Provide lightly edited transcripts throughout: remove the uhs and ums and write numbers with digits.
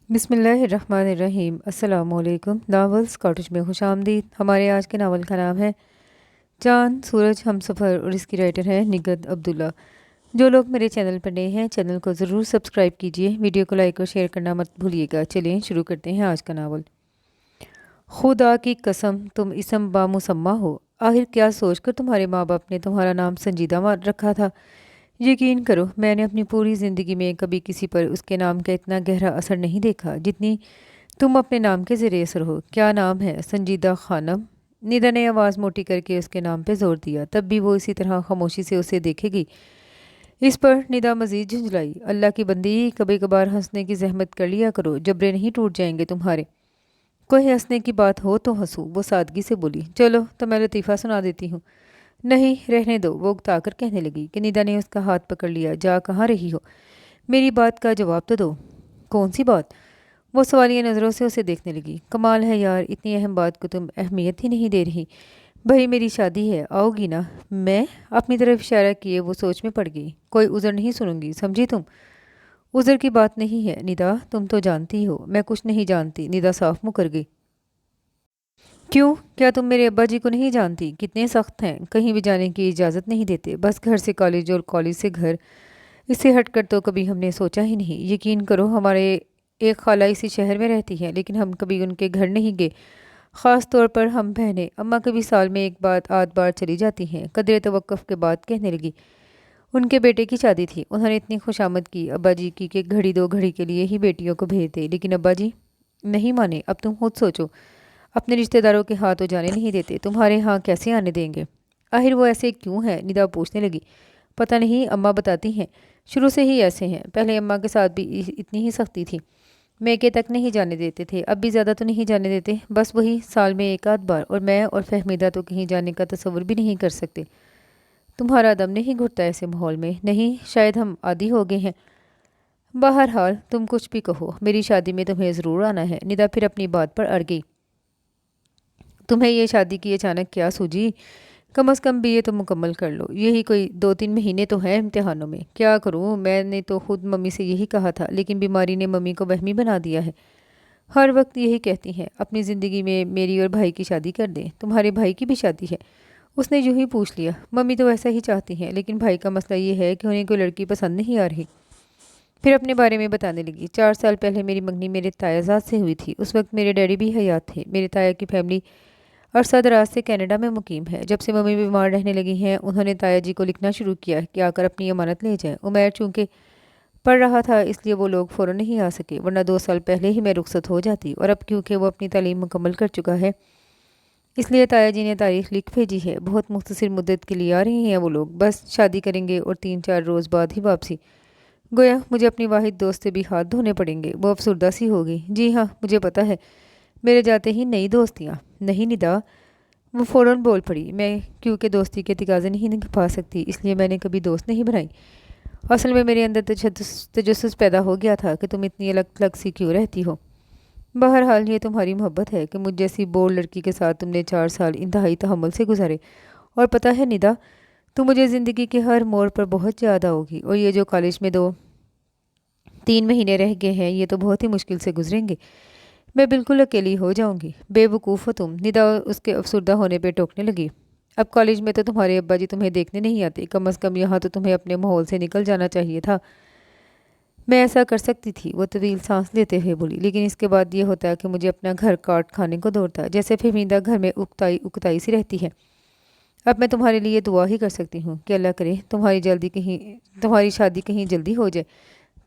بسم اللہ الرحمن الرحیم۔ السلام علیکم۔ ناولز کاٹیج میں خوش آمدید۔ ہمارے آج کے ناول کا نام ہے چاند سورج ہم سفر اور اس کی رائٹر ہے نگہت عبداللہ۔ جو لوگ میرے چینل پر نئے ہیں چینل کو ضرور سبسکرائب کیجیے، ویڈیو کو لائک اور شیئر کرنا مت بھولیے گا۔ چلیں شروع کرتے ہیں آج کا ناول۔ خدا کی قسم تم اسم بامسمہ ہو، آخر کیا سوچ کر تمہارے ماں باپ نے تمہارا نام سنجیدہ رکھا تھا؟ یقین کرو میں نے اپنی پوری زندگی میں کبھی کسی پر اس کے نام کا اتنا گہرا اثر نہیں دیکھا جتنی تم اپنے نام کے زیر اثر ہو۔ کیا نام ہے؟ سنجیدہ خانم۔ ندا نے آواز موٹی کر کے اس کے نام پہ زور دیا، تب بھی وہ اسی طرح خاموشی سے اسے دیکھے گی۔ اس پر ندا مزید جھنجھلائی۔ اللہ کی بندی، کبھی کبھار ہنسنے کی زحمت کر لیا کرو، جبڑے نہیں ٹوٹ جائیں گے تمہارے۔ کوئی ہنسنے کی بات ہو تو ہنسو، وہ سادگی سے بولی۔ چلو تو میں لطیفہ سنا دیتی ہوں۔ نہیں رہنے دو، وہ اکتا کر کہنے لگی کہ ندا نے اس کا ہاتھ پکڑ لیا۔ جا کہاں رہی ہو؟ میری بات کا جواب تو دو۔ کون سی بات؟ وہ سوالیہ نظروں سے اسے دیکھنے لگی۔ کمال ہے یار، اتنی اہم بات کو تم اہمیت ہی نہیں دے رہی۔ بھائی میری شادی ہے، آؤ گی نا؟ میں اپنی طرف اشارہ کیے وہ سوچ میں پڑ گئی۔ کوئی عذر نہیں سنوں گی، سمجھی تم؟ عذر کی بات نہیں ہے ندا، تم تو جانتی ہو میں کچھ نہیں جانتی۔ ندا صاف مکر گئی۔ کیوں؟ کیا تم میرے ابا جی کو نہیں جانتی؟ کتنے سخت ہیں، کہیں بھی جانے کی اجازت نہیں دیتے، بس گھر سے کالج اور کالج سے گھر، اس سے ہٹ کر تو کبھی ہم نے سوچا ہی نہیں۔ یقین کرو ہمارے ایک خالہ اسی شہر میں رہتی ہے، لیکن ہم کبھی ان کے گھر نہیں گئے، خاص طور پر ہم بہنیں۔ اماں کبھی سال میں ایک بار آدھ بار چلی جاتی ہیں۔ قدرے توقف کے بعد کہنے لگی، ان کے بیٹے کی شادی تھی، انہوں نے اتنی خوشامد کی ابا جی کی کہ گھڑی دو گھڑی کے لیے ہی بیٹیوں کو بھیج دے، لیکن ابا جی نہیں مانے۔ اب تم خود سوچو، اپنے رشتہ داروں کے ہاں تو جانے نہیں دیتے، تمہارے ہاں کیسے آنے دیں گے؟ آخر وہ ایسے کیوں ہے؟ ندا پوچھنے لگی۔ پتہ نہیں، اماں بتاتی ہیں شروع سے ہی ایسے ہیں۔ پہلے اماں کے ساتھ بھی اتنی ہی سختی تھی، میکے تک نہیں جانے دیتے تھے، اب بھی زیادہ تو نہیں جانے دیتے، بس وہی سال میں ایک آدھ بار، اور میں اور فہمیدہ تو کہیں جانے کا تصور بھی نہیں کر سکتے۔ تمہارا دم نہیں گھٹتا ایسے ماحول میں؟ نہیں، شاید ہم عادی ہو گئے ہیں۔ بہرحال تم کچھ بھی کہو، میری شادی میں تمہیں ضرور آنا ہے۔ ندا پھر اپنی بات پر اڑ گئی۔ تمہیں یہ شادی کی اچانک کیا سوجی؟ کم از کم BA تو مکمل کر لو، یہی کوئی 2-3 مہینے تو ہیں امتحانوں میں۔ کیا کروں، میں نے تو خود ممی سے یہی کہا تھا، لیکن بیماری نے ممی کو وہمی بنا دیا ہے۔ ہر وقت یہی کہتی ہیں اپنی زندگی میں میری اور بھائی کی شادی کر دیں۔ تمہارے بھائی کی بھی شادی ہے؟ اس نے یوں ہی پوچھ لیا۔ ممی تو ایسا ہی چاہتی ہیں، لیکن بھائی کا مسئلہ یہ ہے کہ انہیں کوئی لڑکی پسند نہیں آ رہی۔ پھر اپنے بارے میں بتانے لگی۔ 4 سال پہلے میری منگنی میرے تایا زاد سے ہوئی تھی، اس وقت میرے ڈیڈی بھی حیات تھے۔ میرے تایا کی فیملی عرصہ دراز سے کینیڈا میں مقیم ہے۔ جب سے ممی بیمار رہنے لگی ہیں، انہوں نے تایا جی کو لکھنا شروع کیا کہ آ کر اپنی امانت لے جائیں۔ عمیر چونکہ پڑھ رہا تھا اس لیے وہ لوگ فوراً نہیں آ سکے، ورنہ 2 سال پہلے ہی میں رخصت ہو جاتی، اور اب کیونکہ وہ اپنی تعلیم مکمل کر چکا ہے اس لیے تایا جی نے تاریخ لکھ بھیجی ہے۔ بہت مختصر مدت کے لیے آ رہے ہیں وہ لوگ، بس شادی کریں گے اور 3-4 روز بعد ہی واپسی۔ گویا مجھے اپنی واحد دوست سے بھی ہاتھ دھونے پڑیں گے۔ وہ افسردہ سی ہوگی۔ جی ہاں مجھے پتہ ہے، میرے جاتے ہی نئی دوستیاں۔ نہیں ندا، وہ فوراً بول پڑی، میں کیونکہ دوستی کے تقاضے نہیں نبھا سکتی اس لیے میں نے کبھی دوست نہیں بنائی۔ اصل میں میرے اندر تجسس پیدا ہو گیا تھا کہ تم اتنی الگ تھلگ سی کیوں رہتی ہو۔ بہرحال یہ تمہاری محبت ہے کہ مجھ جیسی بور لڑکی کے ساتھ تم نے 4 سال انتہائی تحمل سے گزارے۔ اور پتہ ہے ندا، تم مجھے زندگی کے ہر موڑ پر بہت یاد آؤ گی، اور یہ جو کالج میں 2-3 مہینے رہ گئے ہیں یہ تو بہت ہی مشکل سے گزریں گے۔ میں بالکل اکیلی ہو جاؤں گی۔ بے وقوف ہو تم، ندا اس کے افسردہ ہونے پہ ٹوکنے لگی۔ اب کالج میں تو تمہارے ابا جی تمہیں دیکھنے نہیں آتے، کم از کم یہاں تو تمہیں اپنے ماحول سے نکل جانا چاہیے تھا۔ میں ایسا کر سکتی تھی، وہ طویل سانس لیتے ہوئے بولی، لیکن اس کے بعد یہ ہوتا ہے کہ مجھے اپنا گھر کاٹ کھانے کو دوڑتا، جیسے فہمیدہ گھر میں اکتائی سی رہتی ہے۔ اب میں تمہارے لیے دعا ہی کر سکتی ہوں کہ اللہ کرے تمہاری شادی کہیں جلدی ہو جائے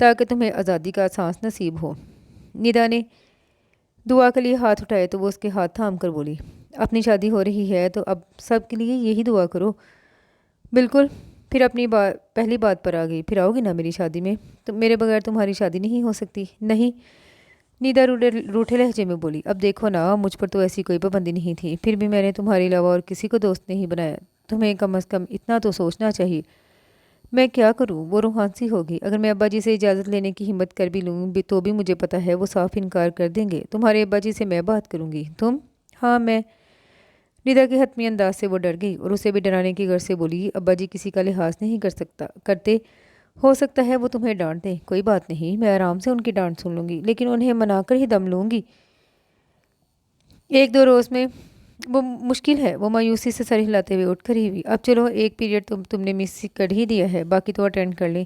تاکہ تمہیں آزادی کا سانس نصیب ہو۔ ندا نے دعا کے لیے ہاتھ اٹھائے تو وہ اس کے ہاتھ تھام کر بولی، اپنی شادی ہو رہی ہے تو اب سب کے لیے یہی دعا کرو۔ بالکل۔ پھر اپنی پہلی بات پر آ گئی، پھر آؤ گی نا میری شادی میں؟ میرے بغیر تمہاری شادی نہیں ہو سکتی۔ نہیں، ندا روٹھے لہجے میں بولی۔ اب دیکھو نا، مجھ پر تو ایسی کوئی پابندی نہیں تھی، پھر بھی میں نے تمہارے علاوہ اور کسی کو دوست نہیں بنایا۔ تمہیں کم از کم اتنا تو سوچنا چاہیے۔ میں کیا کروں؟ وہ روحانسی ہوگی۔ اگر میں ابا جی سے اجازت لینے کی ہمت کر بھی لوں تو بھی مجھے پتہ ہے وہ صاف انکار کر دیں گے۔ تمہارے ابا جی سے میں بات کروں گی۔ تم؟ ہاں میں۔ ندا کے حتمی انداز سے وہ ڈر گئی اور اسے بھی ڈرانے کی غرض سے بولی، ابا جی کسی کا لحاظ نہیں کرتے، ہو سکتا ہے وہ تمہیں ڈانٹ دیں، کوئی بات نہیں، میں آرام سے ان کی ڈانٹ سن لوں گی، لیکن انہیں منا کر ہی دم لوں گی۔ ایک دو روز میں وہ مشکل ہے۔ وہ مایوسی سے سر ہلاتے ہوئے اٹھ کھڑی ہوئی۔ اب چلو، ایک پیریڈ تم نے مس کر ہی دیا ہے، باقی تو اٹینڈ کر لیں۔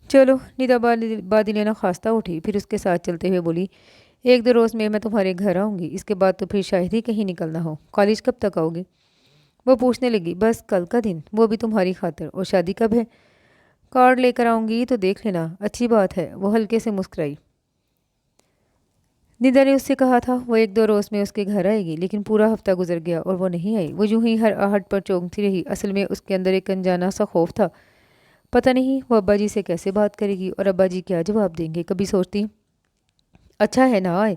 چلو، ندا بادلینا خواستہ اٹھی، پھر اس کے ساتھ چلتے ہوئے بولی، ایک دو روز میں تمہارے گھر آؤں گی، اس کے بعد تو پھر شاید ہی کہیں نکلنا ہو۔ کالج کب تک آؤ گے؟ وہ پوچھنے لگی۔ بس کل کا دن، وہ بھی تمہاری خاطر۔ اور شادی کب ہے؟ کارڈ لے کر آؤں گی تو دیکھ لینا۔ اچھی بات ہے، وہ ہلکے سے مسکرائی۔ ندا نے اس سے کہا تھا وہ ایک دو روز میں اس کے گھر آئے گی، لیکن پورا ہفتہ گزر گیا اور وہ نہیں آئی۔ وہ یوں ہی ہر آہٹ پر چونکتی رہی۔ اصل میں اس کے اندر ایک انجانا سا خوف تھا، پتہ نہیں وہ ابا جی سے کیسے بات کرے گی اور ابا جی کیا جواب دیں گے۔ کبھی سوچتی اچھا ہے نہ آئے،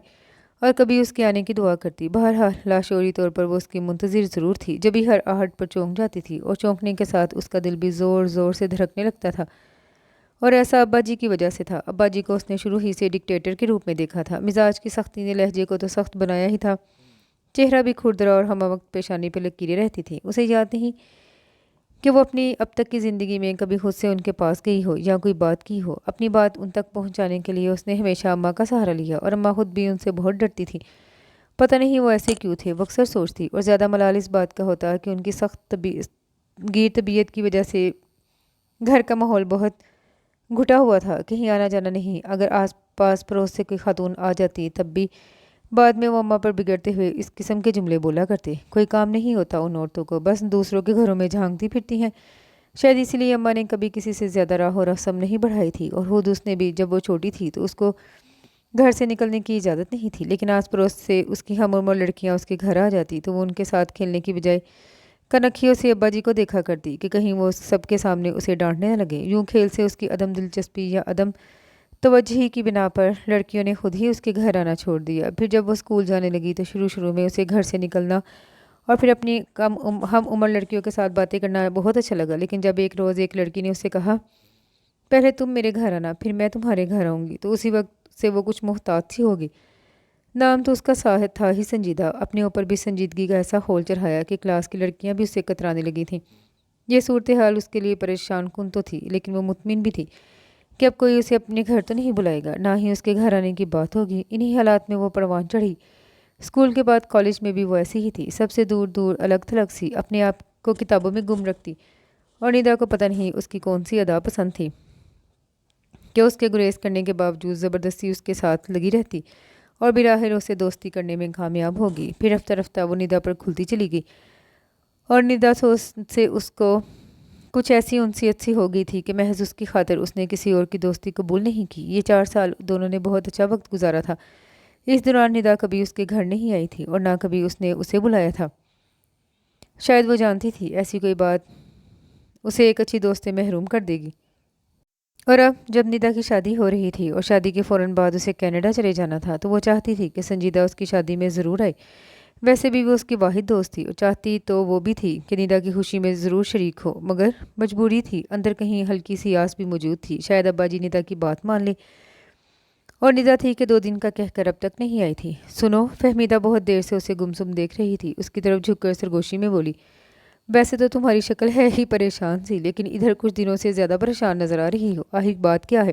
اور کبھی اس کے آنے کی دعا کرتی۔ بہرحال لاشعوری طور پر وہ اس کی منتظر ضرور تھی۔ جب بھی ہر آہٹ پر چونک جاتی تھی، اور چونکنے کے ساتھ اس کا دل بھی زور زور سے دھڑکنے لگتا تھا، اور ایسا ابا جی کی وجہ سے تھا۔ ابا جی کو اس نے شروع ہی سے ڈکٹیٹر کے روپ میں دیکھا تھا۔ مزاج کی سختی نے لہجے کو تو سخت بنایا ہی تھا، چہرہ بھی کھردرا اور ہمہ وقت پیشانی پہ لکیریں رہتی تھیں۔ اسے یاد نہیں کہ وہ اپنی اب تک کی زندگی میں کبھی خود سے ان کے پاس گئی ہو یا کوئی بات کی ہو۔ اپنی بات ان تک پہنچانے کے لیے اس نے ہمیشہ اماں کا سہارا لیا، اور اماں خود بھی ان سے بہت ڈرتی تھی۔ پتہ نہیں وہ ایسے کیوں تھے، وہ اکثر سوچتی۔ اور زیادہ ملال اس بات کا ہوتا کہ ان کی سخت گیر طبیعت کی وجہ سے گھر کا ماحول بہت گھٹا ہوا تھا، کہیں آنا جانا نہیں۔ اگر آس پاس پڑوس سے کوئی خاتون آ جاتی تب بھی بعد میں وہ اماں پر بگڑتے ہوئے اس قسم کے جملے بولا کرتے، کوئی کام نہیں ہوتا ان عورتوں کو، بس دوسروں کے گھروں میں جھانکتی پھرتی ہیں۔ شاید اسی لیے اماں نے کبھی کسی سے زیادہ راہ و رسم نہیں بڑھائی تھی، اور خود اس نے بھی جب وہ چھوٹی تھی تو اس کو گھر سے نکلنے کی اجازت نہیں تھی، لیکن آس پڑوس سے اس کی ہم عمر لڑکیاں اس کے گھر آ جاتی تو وہ ان کے ساتھ کھیلنے کی بجائے کنکھیوں سے ابا جی کو دیکھا کرتی کہ کہیں وہ سب کے سامنے اسے ڈانٹنے نہ لگے۔ یوں کھیل سے اس کی عدم دلچسپی یا عدم توجہی کی بنا پر لڑکیوں نے خود ہی اس کے گھر آنا چھوڑ دیا۔ پھر جب وہ اسکول جانے لگی تو شروع میں اسے گھر سے نکلنا اور پھر اپنی ہم عمر لڑکیوں کے ساتھ باتیں کرنا بہت اچھا لگا، لیکن جب ایک روز ایک لڑکی نے اس سے کہا، پہلے تم میرے گھر آنا پھر میں تمہارے گھر آؤں گی، تو اسی وقت سے وہ کچھ محتاط سی ہوگی۔ نام تو اس کا صاحب تھا ہی سنجیدہ، اپنے اوپر بھی سنجیدگی کا ایسا خول چڑھایا کہ کلاس کی لڑکیاں بھی اس سے کترانے لگی تھیں۔ یہ صورتحال اس کے لیے پریشان کن تو تھی، لیکن وہ مطمئن بھی تھی کہ اب کوئی اسے اپنے گھر تو نہیں بلائے گا، نہ ہی اس کے گھر آنے کی بات ہوگی۔ انہی حالات میں وہ پروان چڑھی۔ اسکول کے بعد کالج میں بھی وہ ایسی ہی تھی، سب سے دور دور الگ تھلگ سی، اپنے آپ کو کتابوں میں گم رکھتی، اور ندا کو پتہ نہیں اس کی کون سی ادا پسند تھی کہ اس کے گریز کرنے کے باوجود زبردستی اس کے ساتھ لگی رہتی اور بظاہر اسے دوستی کرنے میں کامیاب ہوگی۔ پھر رفتہ رفتہ وہ ندا پر کھلتی چلی گئی، اور ندا سے اس کو کچھ ایسی انسیت سی ہو گئی تھی کہ محض اس کی خاطر اس نے کسی اور کی دوستی قبول نہیں کی۔ یہ 4 سال دونوں نے بہت اچھا وقت گزارا تھا۔ اس دوران ندا کبھی اس کے گھر نہیں آئی تھی، اور نہ کبھی اس نے اسے بلایا تھا۔ شاید وہ جانتی تھی ایسی کوئی بات اسے ایک اچھی دوست سے محروم کر دے گی۔ اور اب جب ندا کی شادی ہو رہی تھی اور شادی کے فوراً بعد اسے کینیڈا چلے جانا تھا، تو وہ چاہتی تھی کہ سنجیدہ اس کی شادی میں ضرور آئے۔ ویسے بھی وہ اس کی واحد دوست تھی، اور چاہتی تو وہ بھی تھی کہ ندا کی خوشی میں ضرور شریک ہو، مگر مجبوری تھی، اندر کہیں ہلکی سی آس بھی موجود تھی، شاید ابا جی ندا کی بات مان لے۔ اور ندا تھی کہ 2 دن کا کہہ کر اب تک نہیں آئی تھی۔ سنو، فہمیدہ بہت دیر سے اسے گمسم دیکھ رہی تھی، اس کی طرف جھک کر سرگوشی میں بولی، ویسے تو تمہاری شکل ہے ہی پریشان سی، لیکن ادھر کچھ دنوں سے زیادہ پریشان نظر آ رہی ہو۔ آخر بات کیا ہے؟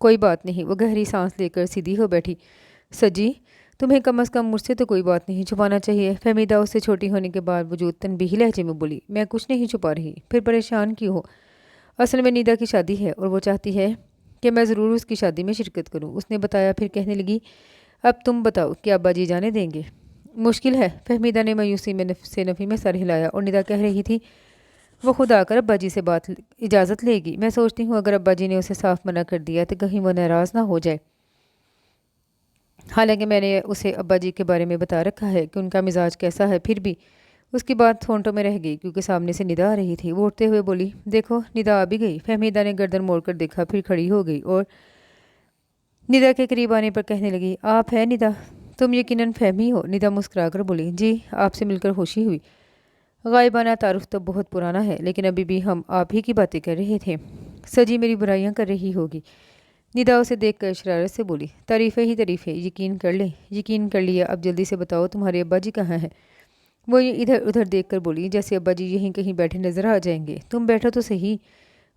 کوئی بات نہیں، وہ گہری سانس لے کر سیدھی ہو بیٹھی۔ سجی، تمہیں کم از کم مجھ سے تو کوئی بات نہیں چھپانا چاہیے۔ فہمیدہ اس سے چھوٹی ہونے کے باوجود تنبیہی لہجے میں بولی، میں کچھ نہیں چھپا رہی۔ پھر پریشان کیوں ہو؟ اصل میں ندا کی شادی ہے، اور وہ چاہتی ہے کہ میں ضرور اس کی شادی میں شرکت کروں، اس نے بتایا۔ پھر کہنے لگی، اب تم بتاؤ کہ ابا جی جانے دیں گے؟ مشکل ہے، فہمیدہ نے مایوسی میں نفی میں سر ہلایا، اور ندا کہہ رہی تھی وہ خود آ کر ابا جی سے اجازت لے گی۔ میں سوچتی ہوں اگر ابا جی نے اسے صاف منع کر دیا تو کہیں وہ ناراض نہ ہو جائے۔ حالانکہ میں نے اسے ابا جی کے بارے میں بتا رکھا ہے کہ ان کا مزاج کیسا ہے، پھر بھی اس کی بات ہونٹوں میں رہ گئی کیونکہ سامنے سے ندا آ رہی تھی۔ وہ اٹھتے ہوئے بولی، دیکھو ندا آ بھی گئی۔ فہمیدہ نے گردن موڑ کر دیکھا، پھر کھڑی ہو گئی اور ندا کے قریب آنے پر کہنے لگی، آپ ہے ندا؟ تم یقیناً فہمی ہو؟ ندا مسکرا کر بولی، جی، آپ سے مل کر خوشی ہوئی۔ غائبانہ تعارف تو بہت پرانا ہے، لیکن ابھی بھی ہم آپ ہی کی باتیں کر رہے تھے۔ سجی میری برائیاں کر رہی ہوگی؟ ندا اسے دیکھ کر شرارت سے بولی، تعریفیں ہی تعریفیں، یقین کر لیں۔ یقین کر لیا، اب جلدی سے بتاؤ تمہارے ابا جی کہاں ہیں؟ وہ ادھر ادھر دیکھ کر بولی، جیسے ابا جی یہیں کہیں بیٹھے نظر آ جائیں گے۔ تم بیٹھو تو صحیح،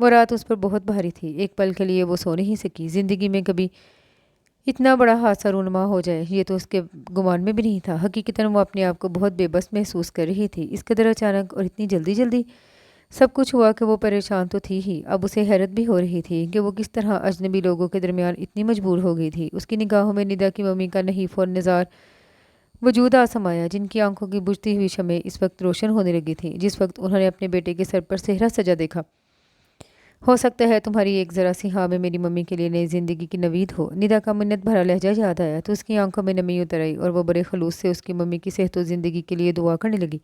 وہ رات اس پر بہت بھاری تھی، ایک پل کے لیے وہ سو نہیں سکی۔ زندگی میں کبھی اتنا بڑا حادثہ رونما ہو جائے یہ تو اس کے گمان میں بھی نہیں تھا۔ حقیقتاً وہ اپنے آپ کو بہت بے بس محسوس کر رہی تھی، اس قدر اچانک اور اتنی جلدی جلدی سب کچھ ہوا کہ وہ پریشان تو تھی ہی، اب اسے حیرت بھی ہو رہی تھی کہ وہ کس طرح اجنبی لوگوں کے درمیان اتنی مجبور ہو گئی تھی۔ اس کی نگاہوں میں ندا کی ممی کا نحیف اور نزار وجود آ سمایا، جن کی آنکھوں کی بجھتی ہوئی شمعیں اس وقت روشن ہونے لگی تھیں جس وقت انہوں نے اپنے بیٹے کے سر پر صحرا سجا دیکھا۔ ہو سکتا ہے تمہاری ایک ذرا سی ہاں میں میری ممی کے لیے نئی زندگی کی نوید ہو۔ ندا کا منت بھرا لہجہ یاد آیا تو اس کی آنکھوں میں نمی اتر آئی اور وہ بڑے خلوص سے اس کی ممی کی صحت و زندگی کے لیے دعا کرنے لگی۔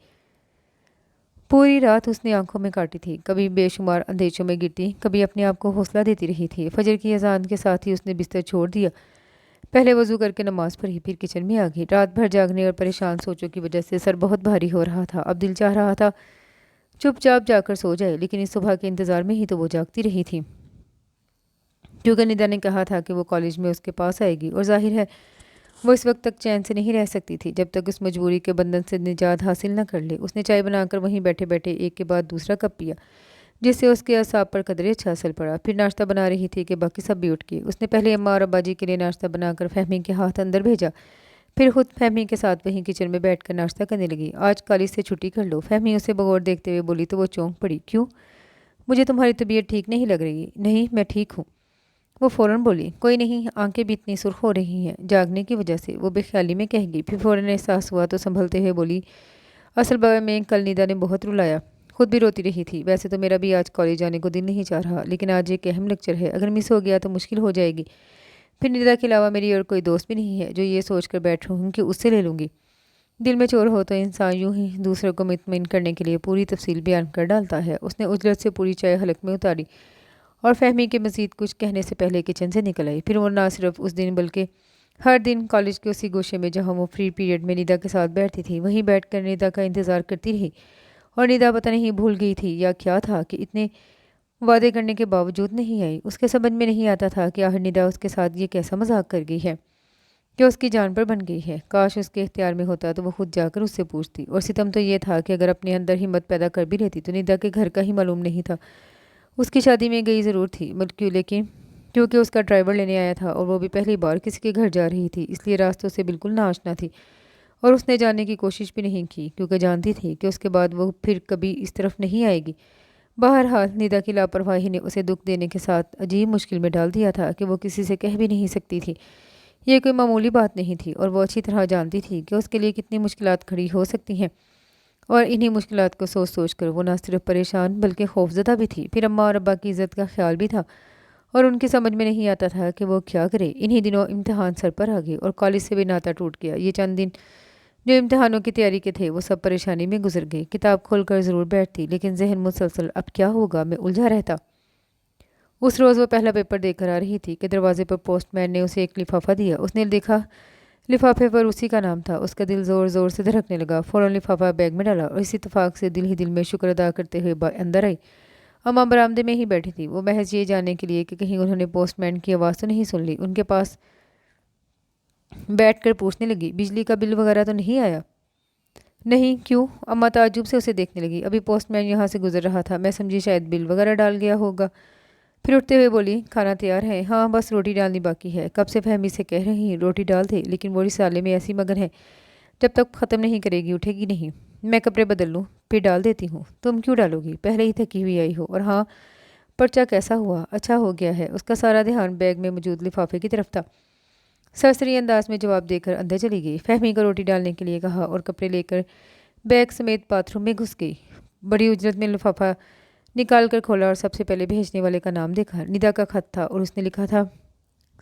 پوری رات اس نے آنکھوں میں کاٹی تھی، کبھی بے شمار اندیشوں میں گرتی، کبھی اپنے آپ کو حوصلہ دیتی رہی تھی۔ فجر کی اذان کے ساتھ ہی اس نے بستر چھوڑ دیا، پہلے وضو کر کے نماز پڑھی، پھر کچن میں آ گئی۔ رات بھر جاگنے اور پریشان سوچوں کی وجہ سے سر بہت بھاری ہو رہا تھا، اب دل چاہ رہا تھا چپ چاپ جا کر سو جائے، لیکن اس صبح کے انتظار میں ہی تو وہ جاگتی رہی تھی، کیونکہ ندا نے کہا تھا کہ وہ کالج میں اس کے پاس آئے گی، اور ظاہر ہے وہ اس وقت تک چین سے نہیں رہ سکتی تھی جب تک اس مجبوری کے بندھن سے نجات حاصل نہ کر لے۔ اس نے چائے بنا کر وہیں بیٹھے بیٹھے ایک کے بعد دوسرا کپ پیا، جس سے اس کے اعصاب پر قدرے اچھا اثر پڑا۔ پھر ناشتہ بنا رہی تھی کہ باقی سب بھی اٹھ گئے۔ اس نے پہلے اماں اور ابا جی کے لیے ناشتہ بنا کر فہمی کے ہاتھ اندر بھیجا، پھر خود فہمی کے ساتھ وہیں کچن میں بیٹھ کر ناشتہ کرنے لگی۔ آج کالج سے چھٹی کر لو، فہمی اسے بغور دیکھتے ہوئے بولی تو وہ چونک پڑی۔ کیوں؟ مجھے تمہاری طبیعت ٹھیک نہیں لگ رہی۔ نہیں، میں ٹھیک ہوں، وہ فوراً بولی۔ کوئی نہیں، آنکھیں بھی اتنی سرخ ہو رہی ہیں جاگنے کی وجہ سے، وہ بے خیالی میں کہہ گئی، پھر فوراً احساس ہوا تو سنبھلتے ہوئے بولی اصل بابا میں کل ندا نے بہت رلایا، خود بھی روتی رہی تھی۔ ویسے تو میرا بھی آج کالج جانے کو دل نہیں چاہ رہا، لیکن آج ایک اہم لیکچر ہے، اگر مس ہو گیا تو مشکل ہو جائے گی، پھر ندا کے علاوہ میری اور کوئی دوست بھی نہیں ہے جو یہ سوچ کر بیٹھ ہوں کہ اس سے لے لوں گی۔ دل میں چور ہو تو انسان یوں ہی دوسرے کو مطمئن کرنے کے لیے پوری تفصیل بیان کر ڈالتا ہے۔ اس نے اجلت سے پوری چائے حلق میں اتاری اور فہمی کے مزید کچھ کہنے سے پہلے کچن سے نکل آئی۔ پھر وہ نہ صرف اس دن بلکہ ہر دن کالج کے اسی گوشے میں جہاں وہ فری پیریڈ میں ندا کے ساتھ بیٹھتی تھی وہیں بیٹھ کر ندا کا انتظار کرتی رہی، اور ندا پتہ نہیں بھول گئی تھی یا کیا تھا کہ اتنے وعدے کرنے کے باوجود نہیں آئی۔ اس کے سمجھ میں نہیں آتا تھا کہ آخر ندا اس کے ساتھ یہ کیسا مذاق کر گئی ہے کہ اس کی جان پر بن گئی ہے۔ کاش اس کے اختیار میں ہوتا تو وہ خود جا کر اس سے پوچھتی، اور ستم تو یہ تھا کہ اگر اپنے اندر ہمت پیدا کر بھی لیتی تو ندا کے گھر کا ہی معلوم نہیں تھا۔ اس کی شادی میں گئی ضرور تھی، لیکن کیونکہ اس کا ڈرائیور لینے آیا تھا اور وہ بھی پہلی بار کسی کے گھر جا رہی تھی، اس لیے راستوں سے بالکل ناآشنا تھی، اور اس نے جاننے کی کوشش بھی نہیں کی کیونکہ جانتی تھی کہ اس کے بعد وہ پھر کبھی اس طرف نہیں آئے گی۔ بہرحال ندا کی لاپرواہی نے اسے دکھ دینے کے ساتھ عجیب مشکل میں ڈال دیا تھا کہ وہ کسی سے کہہ بھی نہیں سکتی تھی۔ یہ کوئی معمولی بات نہیں تھی، اور وہ اچھی طرح جانتی تھی کہ اس کے لیے کتنی مشکلات کھڑی ہو سکتی ہیں، اور انہی مشکلات کو سوچ سوچ کر وہ نہ صرف پریشان بلکہ خوفزدہ بھی تھی۔ پھر اماں اور ابا کی عزت کا خیال بھی تھا، اور ان کی سمجھ میں نہیں آتا تھا کہ وہ کیا کرے۔ انہی دنوں امتحان سر پر آ گئے اور کالج سے بھی ناتا ٹوٹ گیا۔ یہ چند دن جو امتحانوں کی تیاری کے تھے وہ سب پریشانی میں گزر گئے۔ کتاب کھول کر ضرور بیٹھتی، لیکن ذہن مسلسل اب کیا ہوگا میں الجھا رہتا۔ اس روز وہ پہلا پیپر دے کر آ رہی تھی کہ دروازے پر پوسٹ مین نے اسے ایک لفافہ دیا۔ اس نے دیکھا لفافے پر اسی کا نام تھا۔ اس کا دل زور زور سے دھڑکنے لگا، فوراً لفافہ بیگ میں ڈالا اور اس اتفاق سے دل ہی دل میں شکر ادا کرتے ہوئے اندر آئی۔ اماں برآمدے میں ہی بیٹھی تھی، وہ محض یہ جاننے کے لیے کہ کہیں انہوں نے پوسٹ مین کی آواز تو نہیں سن لی، ان کے پاس بیٹھ کر پوچھنے لگی بجلی کا بل وغیرہ تو نہیں آیا؟ نہیں، کیوں؟ اماں تعجب سے اسے دیکھنے لگی۔ ابھی پوسٹ مین یہاں سے گزر رہا تھا، میں سمجھی شاید بل وغیرہ ڈال گیا ہوگا۔ پھر اٹھتے ہوئے بولی کھانا تیار ہے؟ ہاں، بس روٹی ڈالنی باقی ہے، کب سے فہمی سے کہہ رہی روٹی ڈال دے، لیکن وہ رسالے میں ایسی مگن ہے جب تک ختم نہیں کرے گی اٹھے گی نہیں۔ میں کپڑے بدل لوں پھر ڈال دیتی ہوں۔ تم کیوں ڈالو گی؟ پہلے ہی تھکی ہوئی آئی ہو، اور ہاں پرچہ کیسا ہوا؟ اچھا ہو گیا ہے۔ اس کا سارا دھیان بیگ میں موجود لفافے کی طرف تھا۔ سرسری انداز میں جواب دے کر اندر چلی گئی۔ فہمی کو روٹی ڈالنے کے لیے کہا اور کپڑے لے کر بیگ سمیت باتھ روم میں گھس گئی۔ بڑی اجرت میں لفافہ نکال کر کھولا اور سب سے پہلے بھیجنے والے کا نام دیکھا۔ ندا کا خط تھا اور اس نے لکھا تھا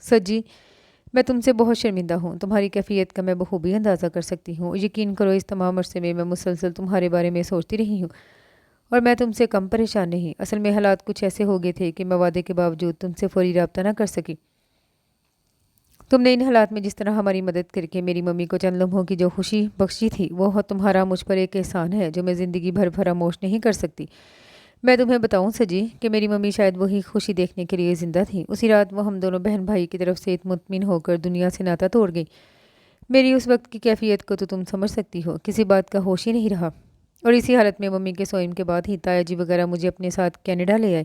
سجی، میں تم سے بہت شرمندہ ہوں، تمہاری کیفیت کا میں بخوبی اندازہ کر سکتی ہوں۔ یقین کرو اس تمام عرصے میں مسلسل تمہارے بارے میں سوچتی رہی ہوں، اور میں تم سے کم پریشان نہیں۔ اصل میں حالات کچھ ایسے ہو گئے تھے کہ میں وعدے کے باوجود تم سے فوری رابطہ نہ کر سکی۔ تم نے ان حالات میں جس طرح ہماری مدد کر کے میری ممی کو چند لمحوں کی جو خوشی بخشی تھی، وہ تمہارا مجھ پر ایک احسان ہے جو میں زندگی بھر فراموش نہیں کر سکتی۔ میں تمہیں بتاؤں سجی کہ میری ممی شاید وہی خوشی دیکھنے کے لیے زندہ تھی۔ اسی رات وہ ہم دونوں بہن بھائی کی طرف سے مطمئن ہو کر دنیا سے ناتا توڑ گئی۔ میری اس وقت کی کیفیت کو تو تم سمجھ سکتی ہو، کسی بات کا ہوش ہی نہیں رہا، اور اسی حالت میں ممی کے سوئم کے بعد ہی تایا جی وغیرہ مجھے اپنے ساتھ کینیڈا لے آئے۔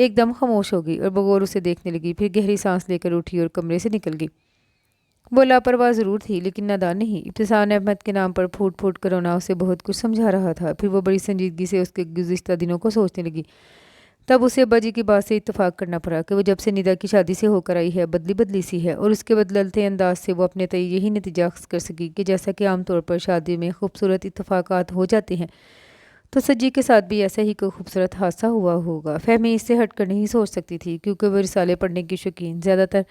ایک دم خاموش ہو گئی اور بغور اسے دیکھنے لگی، پھر گہری سانس لے کر اٹھی اور کمرے سے نکل گئی۔ وہ لاپرواہ ضرور تھی لیکن نادان نہیں۔ ابتسام احمد کے نام پر پھوٹ پھوٹ کر رونا اسے بہت کچھ سمجھا رہا تھا۔ پھر وہ بڑی سنجیدگی سے اس کے گزشتہ دنوں کو سوچنے لگی۔ تب اسے ابا جی کی بات سے اتفاق کرنا پڑا کہ وہ جب سے ندا کی شادی سے ہو کر آئی ہے بدلی بدلی سی ہے، اور اس کے بدلتے انداز سے وہ اپنے تئیں یہی نتیجہ اخذ کر سکی کہ جیسا کہ عام طور پر شادی میں خوبصورت اتفاقات ہو جاتے ہیں، تو سجی کے ساتھ بھی ایسا ہی کوئی خوبصورت حادثہ ہوا ہوگا۔ فہمی اس سے ہٹ کر نہیں سوچ سکتی تھی کیونکہ وہ رسالے پڑھنے کی شوقین زیادہ تر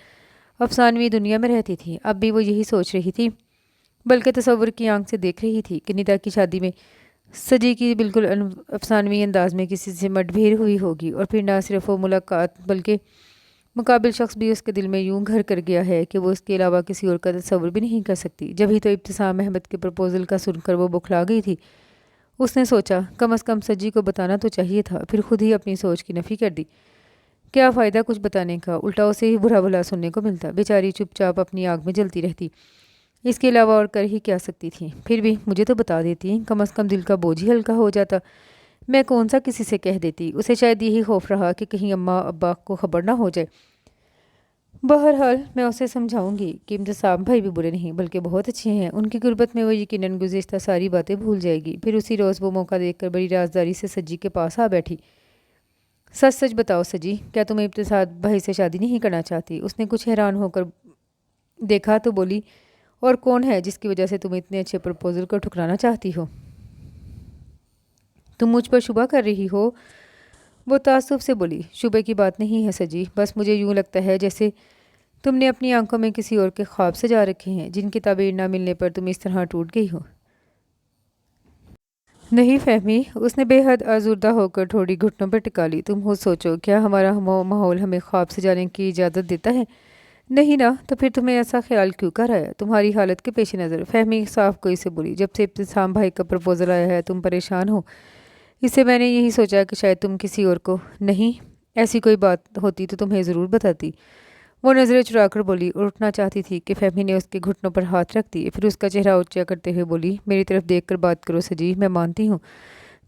افسانوی دنیا میں رہتی تھی۔ اب بھی وہ یہی سوچ رہی تھی، بلکہ تصور کی آنکھ سے دیکھ رہی تھی کہ ندا کی شادی میں سجی کی بالکل افسانوی انداز میں کسی سے مٹ بھیڑ ہوئی ہوگی، اور پھر نہ صرف وہ ملاقات بلکہ مقابل شخص بھی اس کے دل میں یوں گھر کر گیا ہے کہ وہ اس کے علاوہ کسی اور کا تصور بھی نہیں کر سکتی۔ جب ہی تو ابتسام احمد کے پرپوزل کا سن کر وہ بکھلا گئی تھی۔ اس نے سوچا کم از کم سجی کو بتانا تو چاہیے تھا، پھر خود ہی اپنی سوچ کی نفی کر دی۔ کیا فائدہ کچھ بتانے کا، الٹا اسے ہی برا بھلا سننے کو ملتا۔ بیچاری چپ چاپ اپنی آگ میں جلتی رہتی، اس کے علاوہ اور کر ہی کیا سکتی تھی۔ پھر بھی مجھے تو بتا دیتی، کم از کم دل کا بوجھ ہی ہلکا ہو جاتا۔ میں کون سا کسی سے کہہ دیتی۔ اسے شاید یہی خوف رہا کہ کہیں اماں ابا کو خبر نہ ہو جائے۔ بہرحال میں اسے سمجھاؤں گی کہ امتسام بھائی بھی برے نہیں بلکہ بہت اچھے ہیں۔ ان کی غربت میں وہ یقیناً گزشتہ ساری باتیں بھول جائے گی۔ پھر اسی روز وہ موقع دیکھ کر بڑی رازداری سے سجی کے پاس آ بیٹھی۔ سچ سچ بتاؤ سجی، کیا تم ابتسام بھائی سے شادی نہیں کرنا چاہتی؟ اس نے کچھ حیران ہو کر دیکھا تو بولی، اور کون ہے جس کی وجہ سے تم اتنے اچھے پرپوزل کو ٹھکرانا چاہتی ہو؟ تم مجھ پر شبہ کر رہی ہو؟ وہ تعصب سے بولی، شبہ کی بات نہیں ہے سجی، بس مجھے یوں لگتا ہے جیسے تم نے اپنی آنکھوں میں کسی اور کے خواب سجا رکھے ہیں جن کی تعبیر نہ ملنے پر تم اس طرح ٹوٹ گئی ہو۔ نہیں فہمی، اس نے بے حد آزردہ ہو کر تھوڑی گھٹنوں پر ٹکا لی۔ تم خود سوچو، کیا ہمارا ماحول ہمیں خواب سجانے کی اجازت دیتا ہے؟ نہیں نا، تو پھر تمہیں ایسا خیال کیوں کر آیا؟ تمہاری حالت کے پیش نظر فہمی صاف کوئی سے بولی، جب سے ابتسام بھائی کا پرپوزل آیا ہے تم پریشان ہو۔ اس سے میں نے یہی سوچا کہ شاید تم کسی اور کو نہیں، ایسی کوئی بات ہوتی تو تمہیں ضرور بتاتی۔ وہ نظریں چرا کر بولی اور اٹھنا چاہتی تھی کہ فہمی نے اس کے گھٹنوں پر ہاتھ رکھ دیے، پھر اس کا چہرہ اونچا کرتے ہوئے بولی، میری طرف دیکھ کر بات کرو سجی، میں مانتی ہوں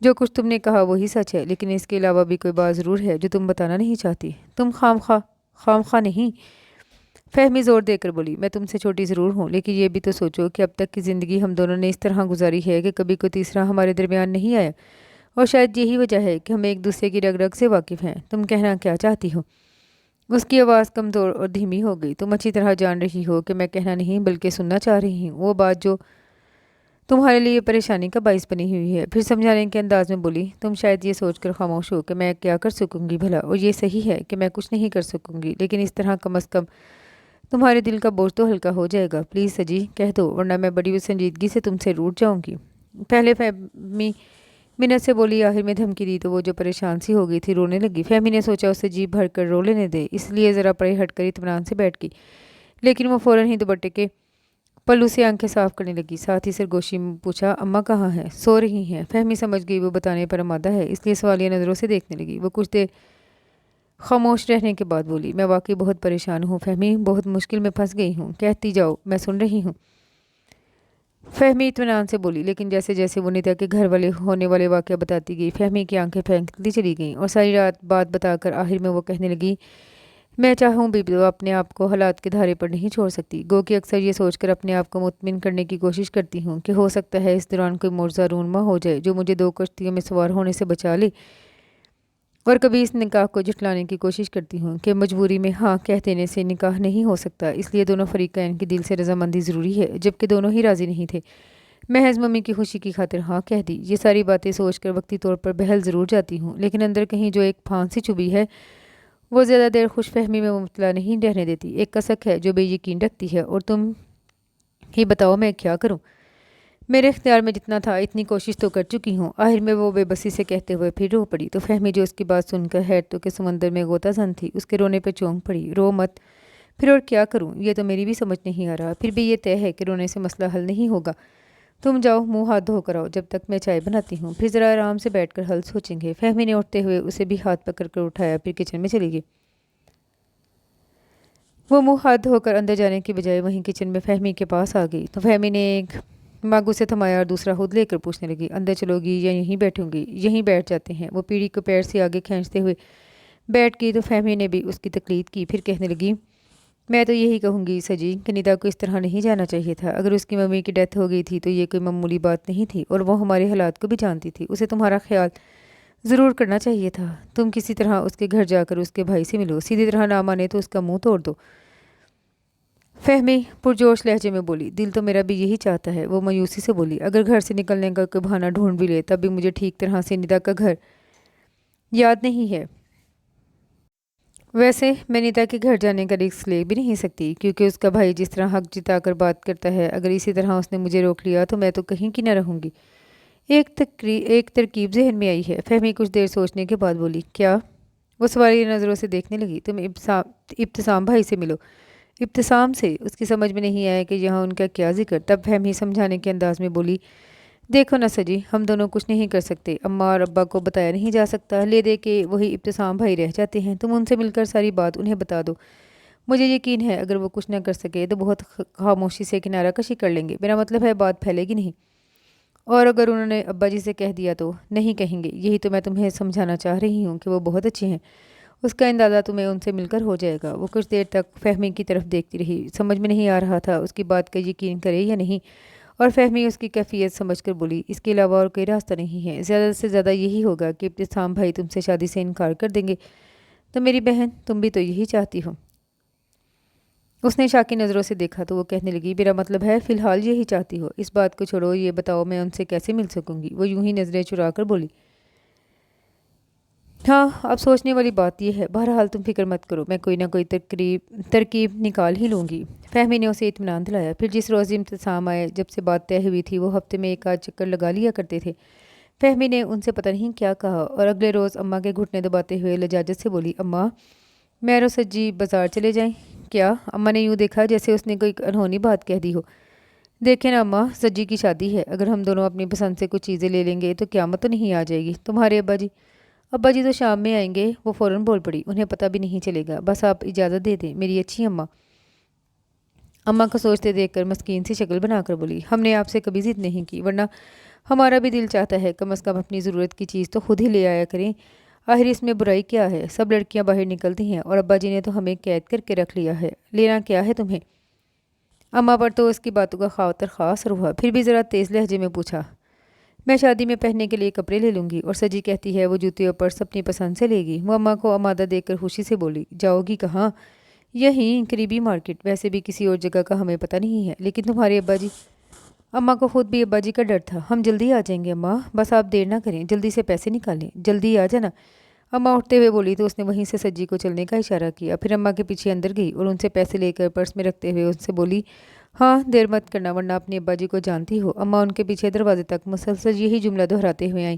جو کچھ تم نے کہا وہی سچ ہے، لیکن اس کے علاوہ بھی کوئی بات ضرور ہے جو تم بتانا نہیں چاہتی۔ تم خام خواہ نہیں، فہمی زور دے کر بولی، میں تم سے چھوٹی ضرور ہوں لیکن یہ بھی تو سوچو کہ اب تک کی زندگی ہم دونوں نے اس طرح گزاری ہے کہ کبھی کوئی تیسرا ہمارے درمیان نہیں آیا، اور شاید یہی وجہ ہے کہ ہم ایک دوسرے کی رگ رگ سے واقف ہیں۔ تم کہنا کیا چاہتی ہو؟ اس کی آواز کمزور اور دھیمی ہو گئی۔ تم اچھی طرح جان رہی ہو کہ میں کہنا نہیں بلکہ سننا چاہ رہی ہوں وہ بات جو تمہارے لیے پریشانی کا باعث بنی ہوئی ہے۔ پھر سمجھانے کے انداز میں بولی، تم شاید یہ سوچ کر خاموش ہو کہ میں کیا کر سکوں گی بھلا، اور یہ صحیح ہے کہ میں کچھ نہیں کر سکوں گی، لیکن اس طرح کم از کم تمہارے دل کا بوجھ تو ہلکا ہو جائے گا۔ پلیز سجی کہہ دو، ورنہ میں بڑی سنجیدگی سے تم سے روٹھ جاؤں گی۔ پہلے فہمی منت سے بولی، آخر میں دھمکی دی تو وہ جو پریشان سی ہو گئی تھی رونے لگی۔ فہمی نے سوچا اسے جی بھر کر رو لینے دے، اس لیے ذرا پرے ہٹ کر اطمینان سے بیٹھ گئی، لیکن وہ فوراً ہی دوپٹے کے پلو سے آنکھیں صاف کرنے لگی، ساتھ ہی سرگوشی میں پوچھا، اماں کہاں ہیں؟ سو رہی ہیں۔ فہمی سمجھ گئی وہ بتانے پر آمادہ ہے، اس لیے سوالیہ نظروں سے دیکھنے لگی۔ وہ کچھ دیر خاموش رہنے کے بعد بولی، میں واقعی بہت پریشان ہوں فہمی، بہت مشکل میں پھنس گئی ہوں، کہتی جاؤ میں سن رہی ہوں۔ فہمی اطمینان سے بولی، لیکن جیسے جیسے وہ ندا کے گھر والے ہونے والے واقعہ بتاتی گئی فہمی کی آنکھیں پھینکتی چلی گئیں، اور ساری رات بات بتا کر آخر میں وہ کہنے لگی، میں چاہوں بھی تو اپنے آپ کو حالات کے دھارے پر نہیں چھوڑ سکتی، گو کہ اکثر یہ سوچ کر اپنے آپ کو مطمئن کرنے کی کوشش کرتی ہوں کہ ہو سکتا ہے اس دوران کوئی معجزہ رونما ہو جائے جو مجھے دو کشتیوں میں سوار ہونے سے بچا لے، اور کبھی اس نکاح کو جھٹلانے کی کوشش کرتی ہوں کہ مجبوری میں ہاں کہہ دینے سے نکاح نہیں ہو سکتا، اس لیے دونوں فریقین کی دل سے رضامندی ضروری ہے، جبکہ دونوں ہی راضی نہیں تھے۔ محض ممی کی خوشی کی خاطر ہاں کہہ دی۔ یہ ساری باتیں سوچ کر وقتی طور پر بہل ضرور جاتی ہوں، لیکن اندر کہیں جو ایک پھانسی چبھی ہے وہ زیادہ دیر خوش فہمی میں مبتلا نہیں رہنے دیتی، ایک کسک ہے جو بے یقین رکھتی ہے، اور تم ہی بتاؤ میں کیا کروں؟ میرے اختیار میں جتنا تھا اتنی کوشش تو کر چکی ہوں۔ آخر میں وہ بے بسی سے کہتے ہوئے پھر رو پڑی، تو فہمی جو اس کی بات سن کر حیرتوں کے سمندر میں غوطہ زن تھی، اس کے رونے پہ چونک پڑی، رو مت، پھر اور کیا کروں، یہ تو میری بھی سمجھ نہیں آ رہا، پھر بھی یہ طے ہے کہ رونے سے مسئلہ حل نہیں ہوگا، تم جاؤ منہ ہاتھ دھو کر آؤ، جب تک میں چائے بناتی ہوں، پھر ذرا آرام سے بیٹھ کر حل سوچیں گے۔ فہمی نے اٹھتے ہوئے اسے بھی ہاتھ پکڑ کر اٹھایا، پھر کچن میں چلی گئی۔ وہ منہ ہاتھ دھو کر اندر جانے کی بجائے وہیں کچن میں فہمی کے پاس آ گئی، تو فہمی نے ایک مگ اسے تھمایا اور دوسرا خود لے کر پوچھنے لگی، اندر چلو گی یا یہیں بیٹھوں گی؟ یہیں بیٹھ جاتے ہیں۔ وہ پیڑھی کو پیر سے آگے کھینچتے ہوئے بیٹھ گئی تو فہمی نے بھی اس کی تقلید کی، پھر کہنے لگی میں تو یہی کہوں گی سجی کہ ندا کو اس طرح نہیں جانا چاہیے تھا۔ اگر اس کی ممی کی ڈیتھ ہو گئی تھی تو یہ کوئی معمولی بات نہیں تھی، اور وہ ہمارے حالات کو بھی جانتی تھی۔ اسے تمہارا خیال ضرور کرنا چاہیے تھا۔ تم کسی طرح اس کے گھر جا کر اس کے بھائی سے ملو، سیدھی طرح نہ مانے تو اس کا منہ توڑ دو۔ فہمی پرجوش لہجے میں بولی، دل تو میرا بھی یہی چاہتا ہے۔ وہ مایوسی سے بولی، اگر گھر سے نکلنے کا کوئی بہانہ ڈھونڈ بھی لے تب بھی مجھے ٹھیک طرح سے ندا کا گھر یاد نہیں ہے۔ ویسے میں ندا کے گھر جانے کا رسک لے بھی نہیں سکتی، کیونکہ اس کا بھائی جس طرح حق جتا کر بات کرتا ہے، اگر اسی طرح اس نے مجھے روک لیا تو میں تو کہیں کی نہ رہوں گی۔ ایک ترکیب ذہن میں آئی ہے۔ فہمی کچھ دیر سوچنے کے بعد بولی، کیا؟ وہ سوالیہ نظروں سے دیکھنے لگی، تم ابتسام بھائی سے ملو۔ ابتسام سے؟ اس کی سمجھ میں نہیں آیا کہ یہاں ان کا کیا ذکر۔ تب فہمی سمجھانے کے انداز میں بولی، دیکھو نا سجی، ہم دونوں کچھ نہیں کر سکتے، اماں اور ابا کو بتایا نہیں جا سکتا، لے دے کے وہی ابتسام بھائی رہ جاتے ہیں۔ تم ان سے مل کر ساری بات انہیں بتا دو۔ مجھے یقین ہے اگر وہ کچھ نہ کر سکے تو بہت خاموشی سے کنارہ کشی کر لیں گے۔ میرا مطلب ہے بات پھیلے گی نہیں، اور اگر انہوں نے ابا جی سے کہہ دیا تو نہیں کہیں گے۔ یہی تو میں تمہیں سمجھانا چاہ رہی ہوں کہ وہ بہت اچھے ہیں، اس کا اندازہ تمہیں ان سے مل کر ہو جائے گا۔ وہ کچھ دیر تک فہمی کی طرف دیکھتی رہی، سمجھ میں نہیں آ رہا تھا اس کی بات کا یقین کرے یا نہیں، اور فہمی اس کی کیفیت سمجھ کر بولی، اس کے علاوہ اور کوئی راستہ نہیں ہے۔ زیادہ سے زیادہ یہی ہوگا کہ ابتسام بھائی تم سے شادی سے انکار کر دیں گے۔ تو میری بہن، تم بھی تو یہی چاہتی ہو۔ اس نے شاکی نظروں سے دیکھا تو وہ کہنے لگی، میرا مطلب ہے فی الحال یہی چاہتی ہو۔ اس بات کو چھوڑو، یہ بتاؤ میں ان سے کیسے مل سکوں گی؟ وہ یوں ہی نظریں چرا کر بولی، ہاں اب سوچنے والی بات یہ ہے، بہرحال تم فکر مت کرو، میں کوئی نہ کوئی ترکیب نکال ہی لوں گی۔ فہمی نے اسے اطمینان دلایا۔ پھر جس روز ابتسام آئے، جب سے بات طے ہوئی تھی، وہ ہفتے میں ایک آدھ چکر لگا لیا کرتے تھے۔ فہمی نے ان سے پتہ نہیں کیا کہا، اور اگلے روز اماں کے گھٹنے دباتے ہوئے لجاجت سے بولی، اماں میں اور سجی بازار چلے جائیں؟ کیا؟ اماں نے یوں دیکھا جیسے اس نے کوئی انہونی بات کہہ دی ہو۔ دیکھیں نا اماں، سجی کی شادی ہے، اگر ہم دونوں اپنی پسند سے کچھ چیزیں لے لیں گے تو قیامت تو نہیں آ جائے گی؟ تمہارے ابا جی تو شام میں آئیں گے۔ وہ فوراً بول پڑی، انہیں پتہ بھی نہیں چلے گا، بس آپ اجازت دے دیں میری اچھی اماں۔ اماں کو سوچتے دیکھ کر مسکین سی شکل بنا کر بولی، ہم نے آپ سے کبھی ضد نہیں کی، ورنہ ہمارا بھی دل چاہتا ہے کم از کم اپنی ضرورت کی چیز تو خود ہی لے آیا کریں۔ آخر اس میں برائی کیا ہے؟ سب لڑکیاں باہر نکلتی ہیں، اور ابا جی نے تو ہمیں قید کر کے رکھ لیا ہے، لینا کیا ہے تمہیں؟ اماں پر تو اس کی باتوں کا خاطر خاص ہوا، پھر بھی ذرا تیز لہجے میں پوچھا، میں شادی میں پہننے کے لیے کپڑے لے لوں گی، اور سجی کہتی ہے وہ جوتے اور پرس اپنی پسند سے لے گی۔ وہ اماں کو آمادہ دیکھ کر خوشی سے بولی، جاؤ گی کہاں؟ یہیں قریبی مارکیٹ، ویسے بھی کسی اور جگہ کا ہمیں پتہ نہیں ہے، لیکن تمہارے ابا جی؟ اماں کو خود بھی ابا جی کا ڈر تھا۔ ہم جلدی آ جائیں گے اماں، بس آپ دیر نہ کریں، جلدی سے پیسے نکالیں، جلدی آ جانا۔ اماں اٹھتے ہوئے بولی تو اس نے وہیں سے سجی کو چلنے کا اشارہ کیا، پھر اماں کے پیچھے اندر گئی اور ان سے پیسے لے کر پرس میں رکھتے ہوئے ان سے بولی، ہاں دیر مت کرنا ورنہ اپنے ابا جی کو جانتی ہو۔ اماں ان کے پیچھے دروازے تک مسلسل یہی جملہ دہراتے ہوئے آئیں،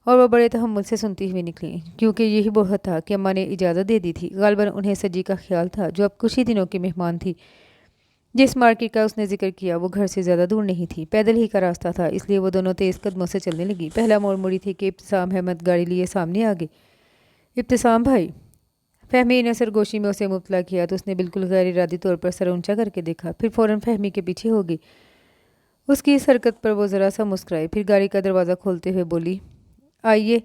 اور وہ بڑے تحمل سے سنتی ہوئی نکلیں، کیونکہ یہی بہت تھا کہ اماں نے اجازت دے دی تھی۔ غالباً انہیں سجی کا خیال تھا، جو اب کچھ ہی دنوں کی مہمان تھی۔ جس مارکیٹ کا اس نے ذکر کیا وہ گھر سے زیادہ دور نہیں تھی، پیدل ہی کا راستہ تھا، اس لیے وہ دونوں تیز قدموں سے چلنے لگی۔ پہلا موڑ مڑی تھی کہ ابتسام احمد گاڑی لیے سامنے آ گئی۔ ابتسام بھائی؟ فہمی نے سرگوشی میں اسے مبتلا کیا تو اس نے بالکل غیر ارادی طور پر سر اونچا کر کے دیکھا، پھر فوراً فہمی کے پیچھے ہو گئی۔ اس کی اس حرکت پر وہ ذرا سا مسکرائی، پھر گاڑی کا دروازہ کھولتے ہوئے بولی، آئیے،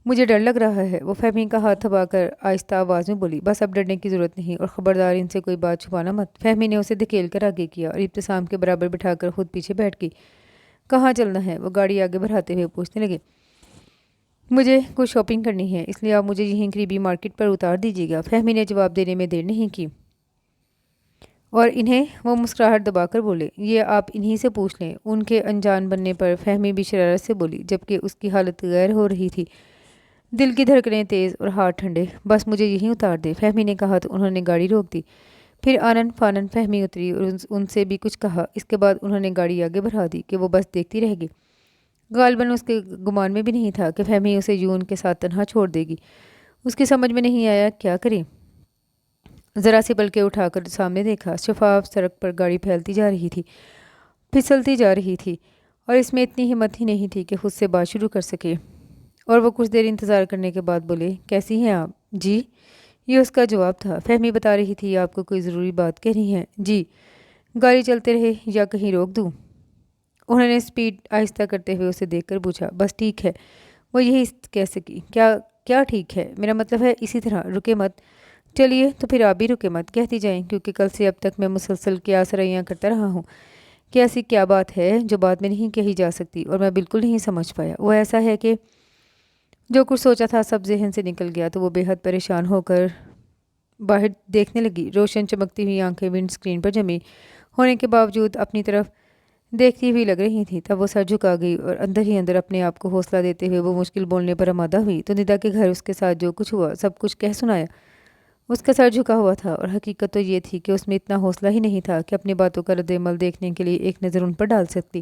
مجھے ڈر لگ رہا ہے۔ وہ فہمی کا ہاتھ دبا کر آہستہ آواز میں بولی، بس اب ڈرنے کی ضرورت نہیں، اور خبردار ان سے کوئی بات چھپانا مت۔ فہمی نے اسے دھکیل کر آگے کیا اور ابتسام کے برابر بٹھا کر خود پیچھے بیٹھ گئی۔ کہاں چلنا ہے؟ وہ گاڑی آگے بڑھاتے ہوئے پوچھنے لگے۔ مجھے کچھ شاپنگ کرنی ہے، اس لیے آپ مجھے یہیں قریبی مارکیٹ پر اتار دیجیے گا۔ فہمی نے جواب دینے میں دیر نہیں کی، اور انہیں وہ مسکراہٹ دبا کر بولے، یہ آپ انہی سے پوچھ لیں۔ ان کے انجان بننے پر فہمی بھی شرارت سے بولی، جبکہ اس کی حالت غیر ہو رہی تھی، دل کی دھڑکنیں تیز اور ہاتھ ٹھنڈے۔ بس مجھے یہیں اتار دے، فہمی نے کہا تو انہوں نے گاڑی روک دی۔ پھر آنن فانن فہمی اتری اور ان سے بھی کچھ کہا، اس کے بعد انہوں نے گاڑی آگے بڑھا دی کہ وہ بس دیکھتی رہ گئی۔ غالباً اس کے گمان میں بھی نہیں تھا کہ فہمی اسے یوں ان کے ساتھ تنہا چھوڑ دے گی۔ اس کی سمجھ میں نہیں آیا کیا کرے، ذرا سی پلکیں اٹھا کر سامنے دیکھا، شفاف سڑک پر گاڑی پھیلتی جا رہی تھی، پھسلتی جا رہی تھی، اور اس میں اتنی ہمت ہی نہیں تھی کہ خود سے بات شروع کر سکے، اور وہ کچھ دیر انتظار کرنے کے بعد بولے، کیسی ہیں آپ؟ جی، یہ اس کا جواب تھا۔ فہمی بتا رہی تھی، آپ کو کوئی ضروری بات کہنی ہے؟ جی۔ گاڑی چلتے رہے یا کہیں روک دوں؟ انہوں نے سپیڈ آہستہ کرتے ہوئے اسے دیکھ کر پوچھا۔ بس ٹھیک ہے، وہ یہی کہہ سکی۔ کیا کیا ٹھیک ہے؟ میرا مطلب ہے اسی طرح رکے مت۔ چلیے تو پھر آپ بھی رکے مت، کہتی جائیں، کیونکہ کل سے اب تک میں مسلسل کیا سرائیاں کرتا رہا ہوں کہ ایسی کیا بات ہے جو بعد میں نہیں کہی جا سکتی، اور میں بالکل نہیں سمجھ پایا۔ وہ ایسا ہے کہ جو کچھ سوچا تھا سب ذہن سے نکل گیا، تو وہ بے حد پریشان ہو کر باہر دیکھنے لگی۔ روشن چمکتی ہوئی آنکھیں ونڈ اسکرین پر جمی ہونے کے باوجود اپنی طرف دیکھتی ہوئی لگ رہی تھی۔ تب وہ سر جھکا گئی اور اندر ہی اندر اپنے آپ کو حوصلہ دیتے ہوئے وہ مشکل بولنے پر آمادہ ہوئی تو ندا کے گھر اس کے ساتھ جو کچھ ہوا سب کچھ کہہ سنایا۔ اس کا سر جھکا ہوا تھا اور حقیقت تو یہ تھی کہ اس میں اتنا حوصلہ ہی نہیں تھا کہ اپنی باتوں کا رد عمل دیکھنے کے لیے ایک نظر ان پر ڈال سکتی،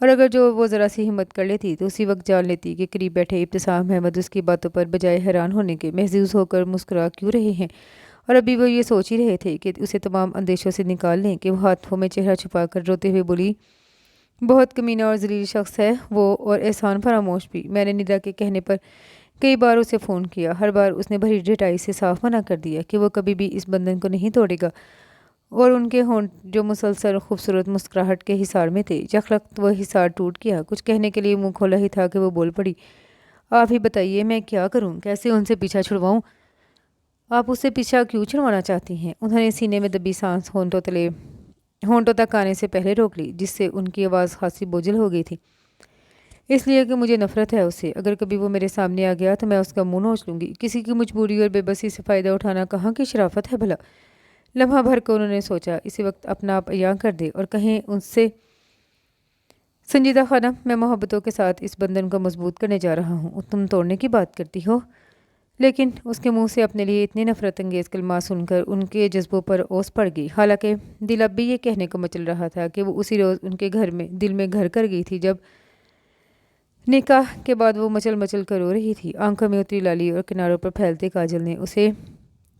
اور اگر جو وہ ذرا سی ہمت کر لیتی تو اسی وقت جان لیتی کہ قریب بیٹھے ابتسام احمد اس کی باتوں پر بجائے حیران ہونے کے محظوظ ہو کر مسکرا کیوں رہے ہیں، اور ابھی وہ یہ سوچ ہی رہے تھے کہ اسے تمام اندیشوں سے نکال لیں کہ وہ ہاتھوں میں چہرہ چھپا کر روتے ہوئے بولی، بہت کمینہ اور ذلیل شخص ہے وہ، اور احسان فراموش بھی۔ میں نے ندا کے کہنے پر کئی بار اسے فون کیا، ہر بار اس نے بڑی ڈٹائی سے صاف منع کر دیا کہ وہ کبھی بھی اس بندھن کو نہیں توڑے گا، اور ان کے ہونٹ جو مسلسل خوبصورت مسکراہٹ کے حصار میں تھے، یکلخت وہ حصار ٹوٹ گیا۔ کچھ کہنے کے لیے منہ کھولا ہی تھا کہ وہ بول پڑی، آپ ہی بتائیے میں کیا کروں، کیسے ان سے پیچھا چھڑواؤں؟ آپ اس سے پیچھا کیوں چھڑوانا چاہتی ہیں؟ انہوں نے سینے میں دبی سانس ہونٹوں تک آنے سے پہلے روک لی، جس سے ان کی آواز خاصی بوجھل ہو گئی تھی۔ اس لیے کہ مجھے نفرت ہے اس سے، اگر کبھی وہ میرے سامنے آ گیا تو میں اس کا منہ نوچ لوں گی۔ کسی کی مجبوری اور بے بسی سے فائدہ اٹھانا کہاں کی شرافت ہے بھلا؟ لمحہ بھر کو انہوں نے سوچا، اسی وقت اپنا آپ عیاں کر دے اور کہیں ان سے، سنجیدہ خانم، میں محبتوں کے ساتھ اس بندھن کو مضبوط کرنے جا رہا ہوں، تم توڑنے کی بات کرتی ہو؟ لیکن اس کے منہ سے اپنے لیے اتنے نفرت انگیز کلمات سن کر ان کے جذبوں پر اوس پڑ گئی، حالانکہ دل اب بھی یہ کہنے کو مچل رہا تھا کہ وہ اسی روز ان کے دل میں گھر کر گئی تھی جب نکاح کے بعد وہ مچل مچل کر رو رہی تھی۔ آنکھوں میں اتری لالی اور کناروں پر پھیلتے کاجل نے اسے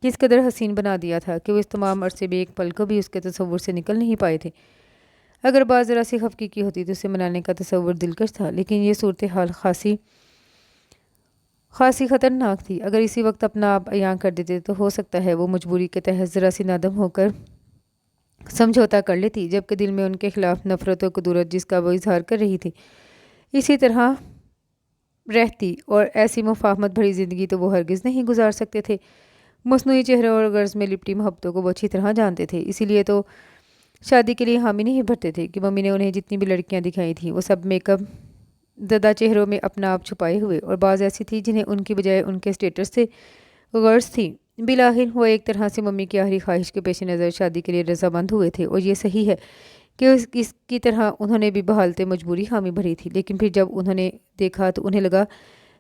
کس قدر حسین بنا دیا تھا کہ وہ اس تمام عرصے میں ایک پل کو بھی اس کے تصور سے نکل نہیں پائے تھے۔ اگر بات ذرا سی خفگی کی ہوتی تو اسے منانے کا تصور دلکش تھا، لیکن یہ صورتحال خاصی خطرناک تھی۔ اگر اسی وقت اپنا آپ عیاں کر دیتے تو ہو سکتا ہے وہ مجبوری کے تحت ذرا سی نادم ہو کر سمجھوتا کر لیتی، جبکہ دل میں ان کے خلاف نفرت و کدورت جس کا وہ اظہار کر رہی تھی اسی طرح رہتی، اور ایسی مفاہمت بھری زندگی تو وہ ہرگز نہیں گزار سکتے تھے۔ مصنوعی چہروں اور غرض میں لپٹی محبتوں کو وہ اچھی طرح جانتے تھے، اسی لیے تو شادی کے لیے حامی نہیں بھرتے تھے کہ ممی نے انہیں جتنی بھی لڑکیاں دکھائی تھیں وہ سب میک اپ زدہ چہروں میں اپنا آپ چھپائے ہوئے، اور بعض ایسی تھی جنہیں ان کی بجائے ان کے اسٹیٹس سے غرض تھی۔ بالآخر وہ ایک طرح سے ممی کی آخری خواہش کے پیش نظر شادی کے لیے رضامند ہوئے تھے، اور یہ صحیح ہے کہ اس کی طرح انہوں نے بھی بحالت مجبوری حامی بھری تھی، لیکن پھر جب انہوں نے دیکھا تو انہیں لگا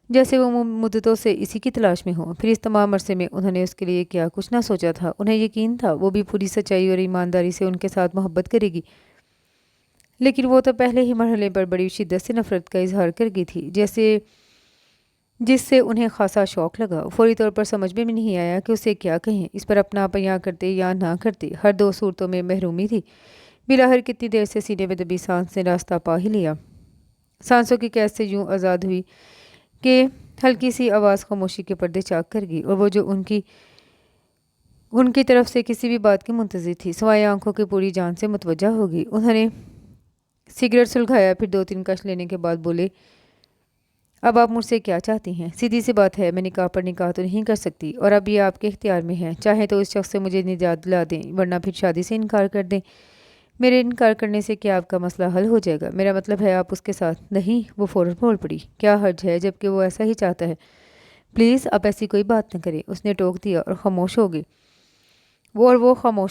جیسے وہ مدتوں سے اسی کی تلاش میں ہوں۔ پھر اس تمام عرصے میں انہوں نے اس کے لیے کیا کچھ نہ سوچا تھا، انہیں یقین تھا وہ بھی پوری سچائی اور ایمانداری سے ان کے ساتھ محبت کرے گی، لیکن وہ تو پہلے ہی مرحلے پر بڑی شدت سے نفرت کا اظہار کر گئی تھی، جس سے انہیں خاصا شوق لگا۔ فوری طور پر سمجھ میں نہیں آیا کہ اسے کیا کہیں، اس پر اپنا آپ یہاں کرتے یا نہ کرتے، ہر دو صورتوں میں محرومی تھی۔ بالآخر کتنی دیر سے سینے میں دبی سانس نے راستہ پا ہی لیا، سانسوں کی قید سے یوں آزاد ہوئی کہ ہلکی سی آواز خاموشی کے پردے چاک کر گئی، اور وہ جو ان کی طرف سے کسی بھی بات کی منتظر تھی سوائے آنکھوں کی پوری جان سے متوجہ ہو گئی۔ انہوں نے سگریٹ سلگایا، پھر 2-3 کش لینے کے بعد بولے، اب آپ مجھ سے کیا چاہتی ہیں؟ سیدھی سی بات ہے، میں نکاح پر نکاح تو نہیں کر سکتی، اور اب یہ آپ کے اختیار میں ہے، چاہے تو اس شخص سے مجھے نجات دلا دیں، ورنہ پھر شادی سے انکار کر دیں۔ میرے انکار کرنے سے کیا آپ کا مسئلہ حل ہو جائے گا؟ میرا مطلب ہے آپ اس کے ساتھ نہیں۔ وہ فوراً بول پڑی، کیا حرج ہے جبکہ وہ ایسا ہی چاہتا ہے، پلیز آپ ایسی کوئی بات نہ کریں۔ اس نے ٹوک دیا اور وہ خاموش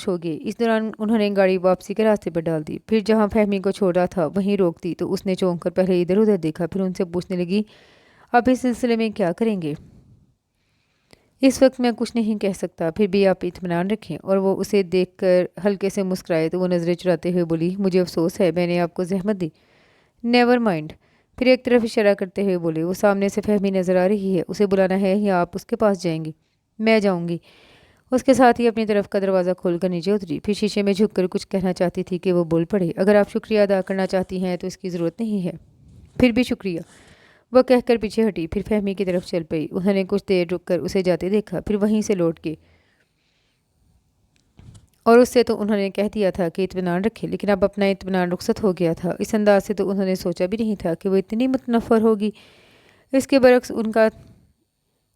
ہو گئے۔ اس دوران انہوں نے گاڑی واپسی کے راستے پر ڈال دی، پھر جہاں فہمی کو چھوڑا تھا وہیں روک دی تو اس نے چونک کر پہلے ادھر ادھر دیکھا، پھر ان سے پوچھنے لگی، آپ اس سلسلے میں کیا کریں گے؟ اس وقت میں کچھ نہیں کہہ سکتا، پھر بھی آپ اطمینان رکھیں۔ اور وہ اسے دیکھ کر ہلکے سے مسکرائے تو وہ نظریں چراتے ہوئے بولی، مجھے افسوس ہے میں نے آپ کو زحمت دی۔ نیور مائنڈ، پھر ایک طرف اشارہ کرتے ہوئے بولے، وہ سامنے سے فہمی نظر آ رہی ہے، اسے بلانا ہے یا آپ اس کے پاس جائیں گی؟ میں جاؤں گی۔ اس کے ساتھ ہی اپنی طرف کا دروازہ کھول کر نیچے اتری، پھر شیشے میں جھک کر کچھ کہنا چاہتی تھی کہ وہ بول پڑے، اگر آپ شکریہ ادا کرنا چاہتی ہیں تو اس کی ضرورت نہیں ہے۔ پھر بھی شکریہ، وہ کہہ کر پیچھے ہٹی، پھر فہمی کی طرف چل پئی۔ انہوں نے کچھ دیر رک کر اسے جاتے دیکھا، پھر وہیں سے لوٹ کے، اور اس سے تو انہوں نے کہہ دیا تھا کہ اطمینان رکھے، لیکن اب اپنا اطمینان رخصت ہو گیا تھا۔ اس انداز سے تو انہوں نے سوچا بھی نہیں تھا کہ وہ اتنی متنفر ہوگی۔ اس کے برعکس ان کا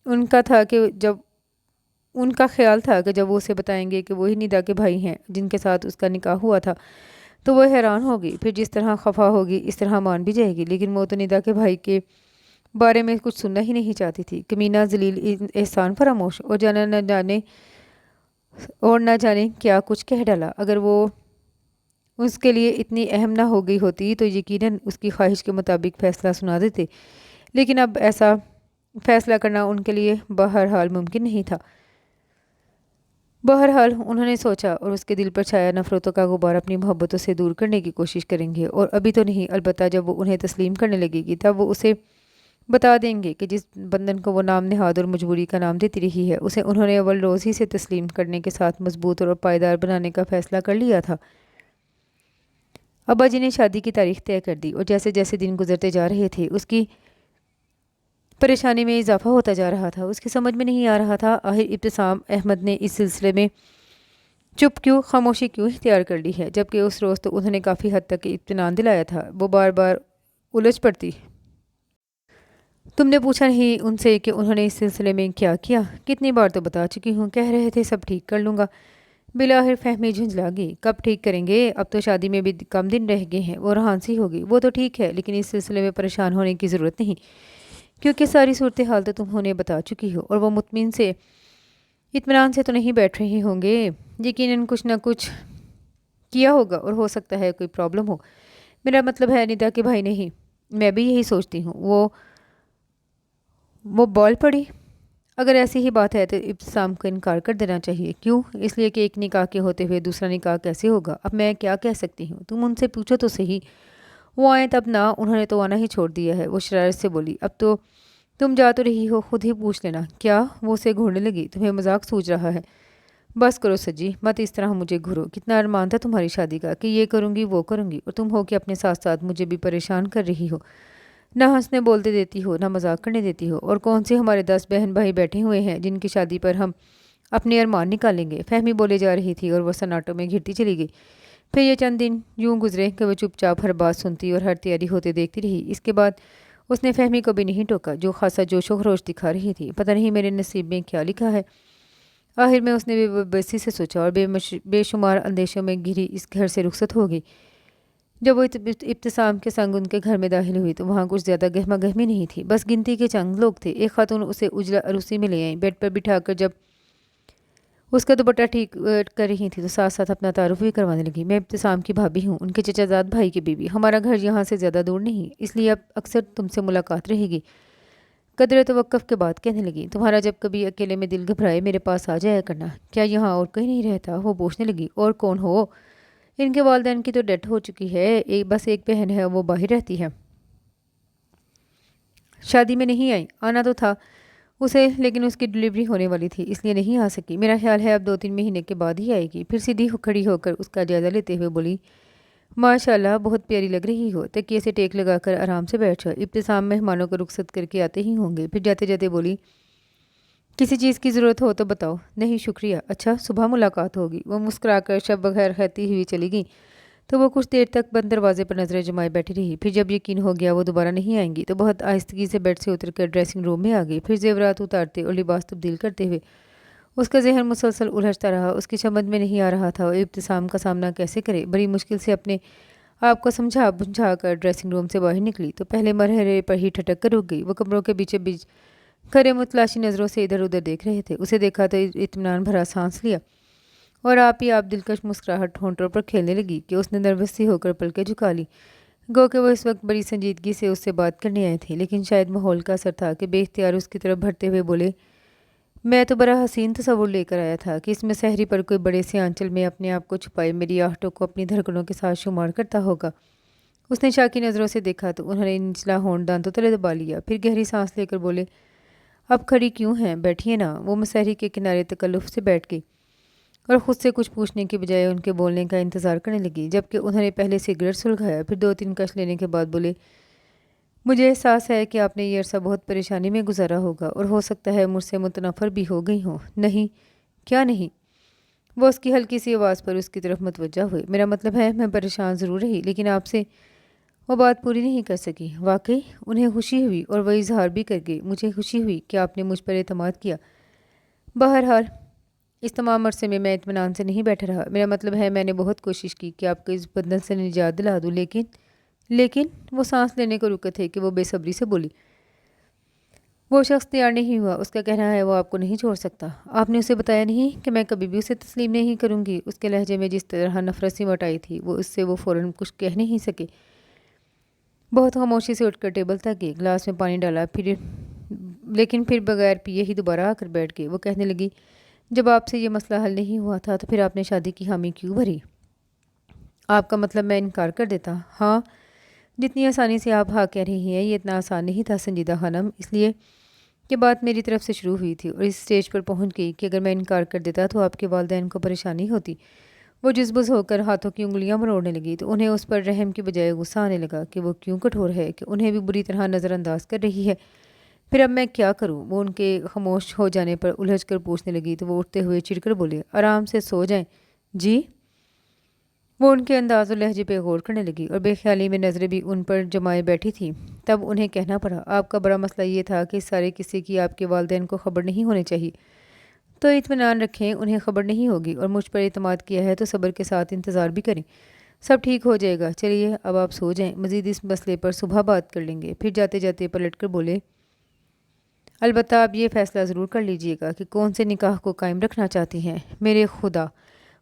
ان کا تھا کہ جب ان کا خیال تھا کہ جب وہ اسے بتائیں گے کہ وہی ندا کے بھائی ہیں جن کے ساتھ اس کا نکاح ہوا تھا تو وہ حیران ہوگی، پھر جس طرح خفا ہوگی اس طرح مان بھی جائے گی، لیکن وہ تو ندا کے بھائی کے بارے میں کچھ سننا ہی نہیں چاہتی تھی۔ کمینہ ذلیل احسان فراموش اور نہ جانے کیا کچھ کہہ ڈالا۔ اگر وہ اس کے لیے اتنی اہم نہ ہو گئی ہوتی تو یقیناً اس کی خواہش کے مطابق فیصلہ سنا دیتے، لیکن اب ایسا فیصلہ کرنا ان کے لیے بہرحال ممکن نہیں تھا۔ بہرحال انہوں نے سوچا اور اس کے دل پر چھایا نفرتوں کا غبار اپنی محبتوں سے دور کرنے کی کوشش کریں گے، اور ابھی تو نہیں، البتہ جب وہ انہیں تسلیم کرنے لگے گی تب وہ اسے بتا دیں گے کہ جس بندھن کو وہ نام نہاد اور مجبوری کا نام دیتی رہی ہے اسے انہوں نے اول روز ہی سے تسلیم کرنے کے ساتھ مضبوط اور پائیدار بنانے کا فیصلہ کر لیا تھا۔ ابا جی نے شادی کی تاریخ طے کر دی، اور جیسے جیسے دن گزرتے جا رہے تھے اس کی پریشانی میں اضافہ ہوتا جا رہا تھا۔ اس کی سمجھ میں نہیں آ رہا تھا آخر ابتسام احمد نے اس سلسلے میں چپ کیوں، خاموشی کیوں اختیار کر لی ہے، جبکہ اس روز تو انہوں نے کافی حد تک اطمینان دلایا تھا۔ وہ بار بار الجھ پڑتی۔ تم نے پوچھا نہیں ان سے کہ انہوں نے اس سلسلے میں کیا کیا؟ کتنی بار تو بتا چکی ہوں، کہہ رہے تھے سب ٹھیک کر لوں گا۔ بالآخر فہمی جھنجھلا گئی۔ کب ٹھیک کریں گے؟ اب تو شادی میں بھی کم دن رہ گئے ہیں، وہ رہان سی ہوگی۔ وہ تو ٹھیک ہے، لیکن اس سلسلے میں پریشان ہونے کی ضرورت نہیں، کیونکہ ساری صورتحال تو تم انہیں بتا چکی ہو، اور وہ اطمینان سے تو نہیں بیٹھ رہے ہوں گے۔ یقیناً کچھ نہ کچھ کیا ہوگا، اور ہو سکتا ہے کوئی پرابلم ہو۔ میرا مطلب ہے ندا کے بھائی نہیں۔ میں بھی یہی سوچتی ہوں۔ وہ بول پڑی۔ اگر ایسی ہی بات ہے تو ابتسام کو انکار کر دینا چاہیے۔ کیوں؟ اس لیے کہ ایک نکاح کے ہوتے ہوئے دوسرا نکاح کیسے ہوگا؟ اب میں کیا کہہ سکتی ہوں؟ تم ان سے پوچھو تو صحیح۔ وہ آئیں تب نہ، انہوں نے تو آنا ہی چھوڑ دیا ہے۔ وہ شرارت سے بولی۔ اب تو تم جا تو رہی ہو، خود ہی پوچھ لینا۔ کیا؟ وہ اسے گھورنے لگی۔ تمہیں مذاق سوچ رہا ہے؟ بس کرو سجی، مت اس طرح مجھے گھورو۔ کتنا ارمان تھا تمہاری شادی کا کہ یہ کروں گی وہ کروں گی، اور تم ہو کہ اپنے ساتھ ساتھ مجھے بھی پریشان کر رہی ہو۔ نہ ہنسنے بولتے دیتی ہو، نہ مذاق کرنے دیتی ہو۔ اور کون سے ہمارے 10 بہن بھائی بیٹھے ہوئے ہیں جن کی شادی پر ہم اپنے ارمان نکالیں گے؟ فہمی بولے جا رہی تھی اور وہ سناٹوں میں گھرتی چلی گئی۔ پھر یہ چند دن یوں گزرے کہ وہ چپ چاپ ہر بات سنتی اور ہر تیاری ہوتے دیکھتی رہی۔ اس کے بعد اس نے فہمی کو بھی نہیں ٹوکا، جو خاصا جوش و خروش دکھا رہی تھی۔ پتہ نہیں میرے نصیب میں کیا لکھا ہے۔ آخر میں اس نے بے بسی سے سوچا، اور بے شمار اندیشوں میں گھری اس گھر سے رخصت ہو گئی۔ جب وہ ابتسام کے سنگ ان کے گھر میں داخل ہوئی تو وہاں کچھ زیادہ گہما گہمی نہیں تھی، بس گنتی کے چند لوگ تھے۔ ایک خاتون اسے اجلا عروسی میں لے آئیں، بیڈ پر بٹھا کر جب اس کا دوپٹہ ٹھیک کر رہی تھی تو ساتھ ساتھ اپنا تعارف بھی کروانے لگی۔ میں ابتسام کی بھابھی ہوں، ان کے چچا زاد بھائی کی بیوی۔ ہمارا گھر یہاں سے زیادہ دور نہیں، اس لیے اب اکثر تم سے ملاقات رہے گی۔ قدرے توقف کے بعد کہنے لگی، تمہارا جب کبھی اکیلے میں دل گھبرائے میرے پاس آ جایا کرنا۔ کیا یہاں اور کوئی نہیں رہتا؟ وہ پوچھنے لگی۔ اور کون ہو؟ ان کے والدین کی تو ڈیتھ ہو چکی ہے، بس ایک بہن ہے، وہ باہر رہتی ہے۔ شادی میں نہیں آئی؟ آنا تو تھا اسے، لیکن اس کی ڈلیوری ہونے والی تھی، اس لیے نہیں آ سکی۔ میرا خیال ہے اب 2-3 مہینے کے بعد ہی آئے گی۔ پھر سیدھی کھڑی ہو کر اس کا جائزہ لیتے ہوئے بولی، ماشاءاللہ بہت پیاری لگ رہی ہو۔ تکیے سے ٹیک لگا کر آرام سے بیٹھ جاؤ، ابتسام مہمانوں کو رخصت کر کے آتے ہی ہوں گے۔ پھر جاتے جاتے بولی، کسی چیز کی ضرورت ہو تو بتاؤ۔ نہیں شکریہ، اچھا صبح ملاقات ہوگی۔ وہ مسکرا کر شب بخیر کہتی ہوئی چلی گئی تو وہ کچھ دیر تک بند دروازے پر نظریں جمائے بیٹھی رہی۔ پھر جب یقین ہو گیا وہ دوبارہ نہیں آئیں گی تو بہت آہستگی سے بیڈ سے اتر کر ڈریسنگ روم میں آ گئی۔ پھر زیورات اتارتے اور لباس تبدیل کرتے ہوئے اس کا ذہن مسلسل الجھتا رہا۔ اس کی سمجھ میں نہیں آ رہا تھا وہ ابتسام کا سامنا کیسے کرے۔ بڑی مشکل سے اپنے آپ کو سمجھا بجھا کر ڈریسنگ روم سے باہر نکلی تو پہلے مرحلے پر ہی ٹھٹک کر رک گئی۔ وہ کمروں کے بیچ کھڑے متلاشی نظروں سے ادھر ادھر دیکھ رہے تھے۔ اسے دیکھا تو اطمینان بھرا سانس لیا، اور آپ دلکش مسکراہٹ ہونٹوں پر کھیلنے لگی کہ اس نے نروس سی ہو کر پلکیں جھکا لی، گو کہ وہ اس وقت بڑی سنجیدگی سے اس سے بات کرنے آئے تھے۔ لیکن شاید ماحول کا اثر تھا کہ بے اختیار اس کی طرف بڑھتے ہوئے بولے، میں تو بڑا حسین تصور لے کر آیا تھا کہ اس میں سحری پر کوئی بڑے سے آنچل میں اپنے آپ کو چھپائے میری آہٹوں کو اپنی دھڑکنوں کے ساتھ شمار کرتا ہوگا۔ اس نے شاکی نظروں سے دیکھا تو انہوں نے نچلا ہونٹ دانتوں تلے دبا لیا، پھر گہری سانس لے کر بولے، اب کھڑی کیوں ہیں، بیٹھیے نا۔ وہ مسحری کے کنارے تکلف سے بیٹھ گئی اور خود سے کچھ پوچھنے کی بجائے ان کے بولنے کا انتظار کرنے لگی، جبکہ انہوں نے پہلے سگریٹ سلگایا۔ پھر 2-3 کش لینے کے بعد بولے، مجھے احساس ہے کہ آپ نے یہ عرصہ بہت پریشانی میں گزارا ہوگا، اور ہو سکتا ہے مجھ سے متنفر بھی ہو گئی ہوں۔ نہیں، کیا نہیں؟ وہ اس کی ہلکی سی آواز پر اس کی طرف متوجہ ہوئے۔ میرا مطلب ہے میں پریشان ضرور رہی، لیکن آپ سے وہ بات پوری نہیں کر سکی۔ واقعی انہیں خوشی ہوئی اور وہ اظہار بھی کر گئی، مجھے خوشی ہوئی کہ آپ نے مجھ پر اعتماد کیا۔ بہرحال اس تمام عرصے میں اطمینان سے نہیں بیٹھا رہا۔ میرا مطلب ہے میں نے بہت کوشش کی کہ آپ کو اس بندھن سے نجات دلا دوں، لیکن وہ سانس لینے کو رکے تھے کہ وہ بے صبری سے بولی۔ وہ شخص تیار نہیں ہوا، اس کا کہنا ہے وہ آپ کو نہیں چھوڑ سکتا۔ آپ نے اسے بتایا نہیں کہ میں کبھی بھی اسے تسلیم نہیں کروں گی؟ اس کے لہجے میں جس طرح نفرت سمٹ آئی تھی وہ فوراً کچھ کہہ نہیں سکے۔ بہت خاموشی سے اٹھ کر ٹیبل تک گئے، گلاس میں پانی ڈالا، لیکن پھر بغیر پیے ہی دوبارہ آ کر بیٹھ گئے۔ وہ کہنے لگی، جب آپ سے یہ مسئلہ حل نہیں ہوا تھا تو پھر آپ نے شادی کی حامی کیوں بھری؟ آپ کا مطلب میں انکار کر دیتا؟ ہاں، جتنی آسانی سے آپ ہاں کہہ رہی ہیں یہ اتنا آسان نہیں تھا سنجیدہ خانم، اس لیے کہ بات میری طرف سے شروع ہوئی تھی اور اس سٹیج پر پہنچ گئی کہ اگر میں انکار کر دیتا تو آپ کے والدین کو پریشانی ہوتی۔ وہ جذبز ہو کر ہاتھوں کی انگلیاں مروڑنے لگی تو انہیں اس پر رحم کی بجائے غصہ آنے لگا کہ وہ کیوں کٹھور ہے، کہ انہیں بھی بری طرح نظر انداز کر رہی ہے۔ پھر اب میں کیا کروں؟ وہ ان کے خاموش ہو جانے پر الجھ کر پوچھنے لگی تو وہ اٹھتے ہوئے چڑ کر بولے، آرام سے سو جائیں۔ جی؟ وہ ان کے انداز و لہجے پہ غور کرنے لگی اور بے خیالی میں نظریں بھی ان پر جمائے بیٹھی تھیں۔ تب انہیں کہنا پڑا، آپ کا بڑا مسئلہ یہ تھا کہ اس سارے قصے کی آپ کے والدین کو خبر نہیں ہونی چاہیے۔ تو اطمینان رکھیں، انہیں خبر نہیں ہوگی، اور مجھ پر اعتماد کیا ہے تو صبر کے ساتھ انتظار بھی کریں، سب ٹھیک ہو جائے گا۔ چلیے اب آپ سو جائیں، مزید اس مسئلے پر صبح بات کر لیں گے۔ پھر جاتے جاتے پلٹ کر بولے، البتہ آپ یہ فیصلہ ضرور کر لیجئے گا کہ کون سے نکاح کو قائم رکھنا چاہتی ہیں۔ میرے خدا!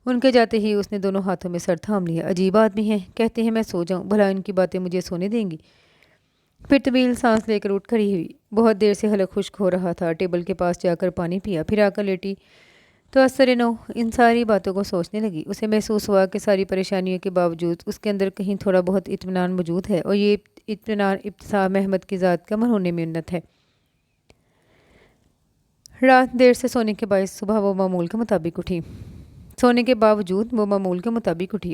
ان کے جاتے ہی اس نے دونوں ہاتھوں میں سر تھام لیا۔ عجیب آدمی ہیں، کہتے ہیں میں سو جاؤں، بھلا ان کی باتیں مجھے سونے دیں گی؟ پھر طویل سانس لے کر اٹھ کھڑی ہوئی۔ بہت دیر سے حلق خشک ہو رہا تھا، ٹیبل کے پاس جا کر پانی پیا، پھر آ کر لیٹی تو اثر نو ان ساری باتوں کو سوچنے لگی۔ اسے محسوس ہوا کہ ساری پریشانیوں کے باوجود اس کے اندر کہیں تھوڑا بہت اطمینان موجود ہے، اور یہ اطمینان ابتسام احمد کی ذات کا ہونے میں منت ہے۔ رات دیر سے سونے کے باعث صبح وہ معمول کے مطابق اٹھی۔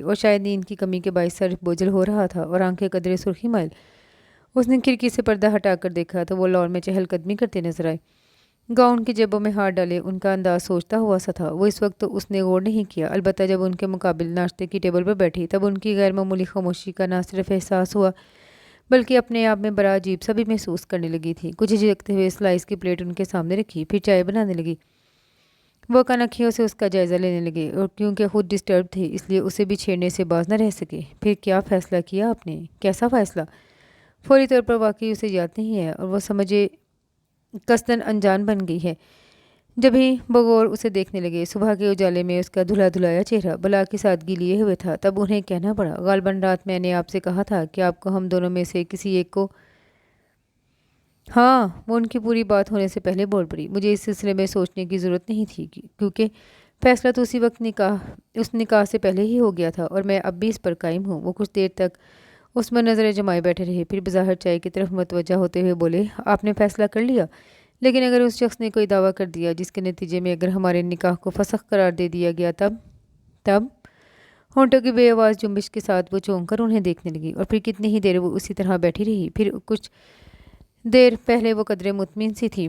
اور شاید نیند کی کمی کے باعث سر بوجھل ہو رہا تھا اور آنکھیں قدرے سرخی مائل۔ اس نے کھڑکی سے پردہ ہٹا کر دیکھا تو وہ لان میں چہل قدمی کرتے نظر آئے۔ گاؤن کی جیبوں میں ہاتھ ڈالے ان کا انداز سوچتا ہوا سا تھا۔ وہ اس وقت تو اس نے غور نہیں کیا، البتہ جب ان کے مقابل ناشتے کی ٹیبل پر بیٹھی تب ان کی غیر معمولی خاموشی کا نہ صرف احساس ہوا بلکہ اپنے آپ میں بڑا عجیب سا بھی محسوس کرنے لگی تھی۔ کچھ جھجکتے ہوئے سلائس کی پلیٹ ان کے سامنے رکھی، پھر چائے بنانے لگی۔ وہ کنکھیوں سے اس کا جائزہ لینے لگے اور کیونکہ خود ڈسٹرب تھے اس لیے اسے بھی چھیڑنے سے باز نہ رہ سکے۔ پھر کیا فیصلہ کیا آپ نے؟ کیسا فیصلہ؟ فوری طور پر واقعی اسے یاد نہیں ہے اور وہ سمجھے قصدن انجان بن گئی ہے۔ جب ہی بغور اسے دیکھنے لگے، صبح کے اجالے میں اس کا دھلا دھلایا چہرہ بلا کی سادگی لیے ہوئے تھا۔ تب انہیں کہنا پڑا، غالباً رات میں نے آپ سے کہا تھا کہ آپ کو ہم دونوں میں سے کسی ایک کو… ہاں، وہ ان کی پوری بات ہونے سے پہلے بول پڑی۔ مجھے اس سلسلے میں سوچنے کی ضرورت نہیں تھی کیونکہ فیصلہ تو اسی وقت اس نکاح سے پہلے ہی ہو گیا تھا اور میں اب بھی اس پر قائم ہوں۔ وہ کچھ دیر تک اس میں نظریں جمائے بیٹھے رہے، پھر بظاہر چائے کی طرف متوجہ ہوتے ہوئے بولے، آپ نے فیصلہ کر لیا؟ لیکن اگر اس شخص نے کوئی دعویٰ کر دیا جس کے نتیجے میں اگر ہمارے نکاح کو فسخ قرار دے دیا گیا تب ہونٹوں کی بے آواز جنبش کے ساتھ وہ چونک کر انہیں دیکھنے لگی اور پھر کتنی ہی دیر وہ اسی طرح بیٹھی رہی۔ پھر کچھ دیر پہلے وہ قدرے مطمئن سی تھی،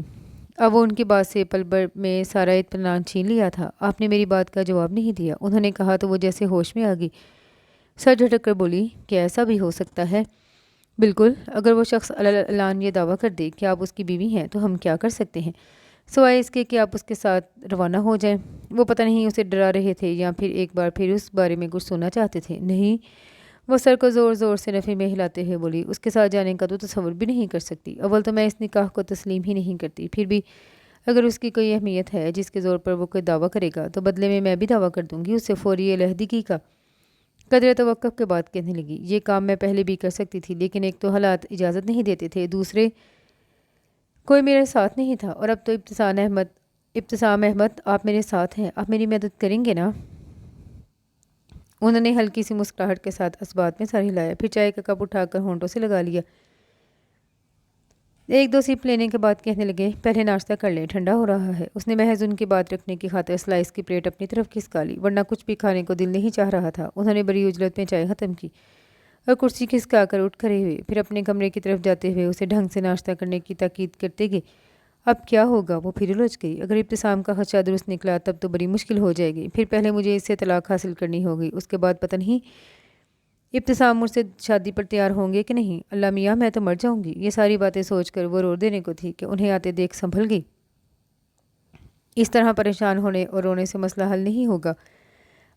اب وہ ان کی بات سے پل بھر میں سارا اطمینان چھین لیا تھا۔ آپ نے میری بات کا جواب نہیں دیا، انہوں نے کہا تو وہ جیسے ہوش میں آ گئی، سر جھٹک کر بولی، کیا ایسا بھی ہو سکتا ہے؟ بالکل، اگر وہ شخص اعلان یہ دعویٰ کر دے کہ آپ اس کی بیوی ہیں تو ہم کیا کر سکتے ہیں سوائے اس کے کہ آپ اس کے ساتھ روانہ ہو جائیں۔ وہ پتہ نہیں اسے ڈرا رہے تھے یا پھر ایک بار پھر اس بارے میں کچھ سننا چاہتے تھے۔ نہیں، وہ سر کو زور زور سے نفی میں ہلاتے ہوئے بولی، اس کے ساتھ جانے کا تو تصور بھی نہیں کر سکتی۔ اول تو میں اس نکاح کو تسلیم ہی نہیں کرتی، پھر بھی اگر اس کی کوئی اہمیت ہے جس کے زور پر وہ کوئی دعویٰ کرے گا تو بدلے میں بھی دعویٰ کر دوں گی اس سے فوری علیحدگی کا۔ قدرے توقف کے بعد کہنے لگی، یہ کام میں پہلے بھی کر سکتی تھی لیکن ایک تو حالات اجازت نہیں دیتے تھے، دوسرے کوئی میرے ساتھ نہیں تھا، اور اب تو ابتسام احمد آپ میرے ساتھ ہیں، آپ میری مدد کریں گے نا؟ انہوں نے ہلکی سی مسکراہٹ کے ساتھ اسبات میں سر ہلایا، پھر چائے کا کپ اٹھا کر ہونٹوں سے لگا لیا۔ ایک دو سیپ لینے کے بعد کہنے لگے، پہلے ناشتہ کر لیں، ٹھنڈا ہو رہا ہے۔ اس نے محض ان کی بات رکھنے کی خاطر سلائس کی پلیٹ اپنی طرف کھسکا لی، ورنہ کچھ بھی کھانے کو دل نہیں چاہ رہا تھا۔ انہوں نے بڑی عجلت میں چائے ختم کی اور کرسی کھسکا کر اٹھ کھڑے ہوئے، پھر اپنے کمرے کی طرف جاتے ہوئے اسے ڈھنگ سے ناشتہ کرنے کی تاکید کرتے گئے۔ اب کیا ہوگا؟ وہ پھر الجھ گئی۔ اگر ابتسام کا خدشہ درست نکلا تب تو بڑی مشکل ہو جائے گی، پھر پہلے مجھے اس سے طلاق حاصل کرنی ہوگی، اس کے بعد پتہ نہیں ابتسام مجھ سے شادی پر تیار ہوں گے کہ نہیں؟ اللہ میاں میں تو مر جاؤں گی۔ یہ ساری باتیں سوچ کر وہ رو دینے کو تھی کہ انہیں آتے دیکھ سنبھل گئی۔ اس طرح پریشان ہونے اور رونے سے مسئلہ حل نہیں ہوگا۔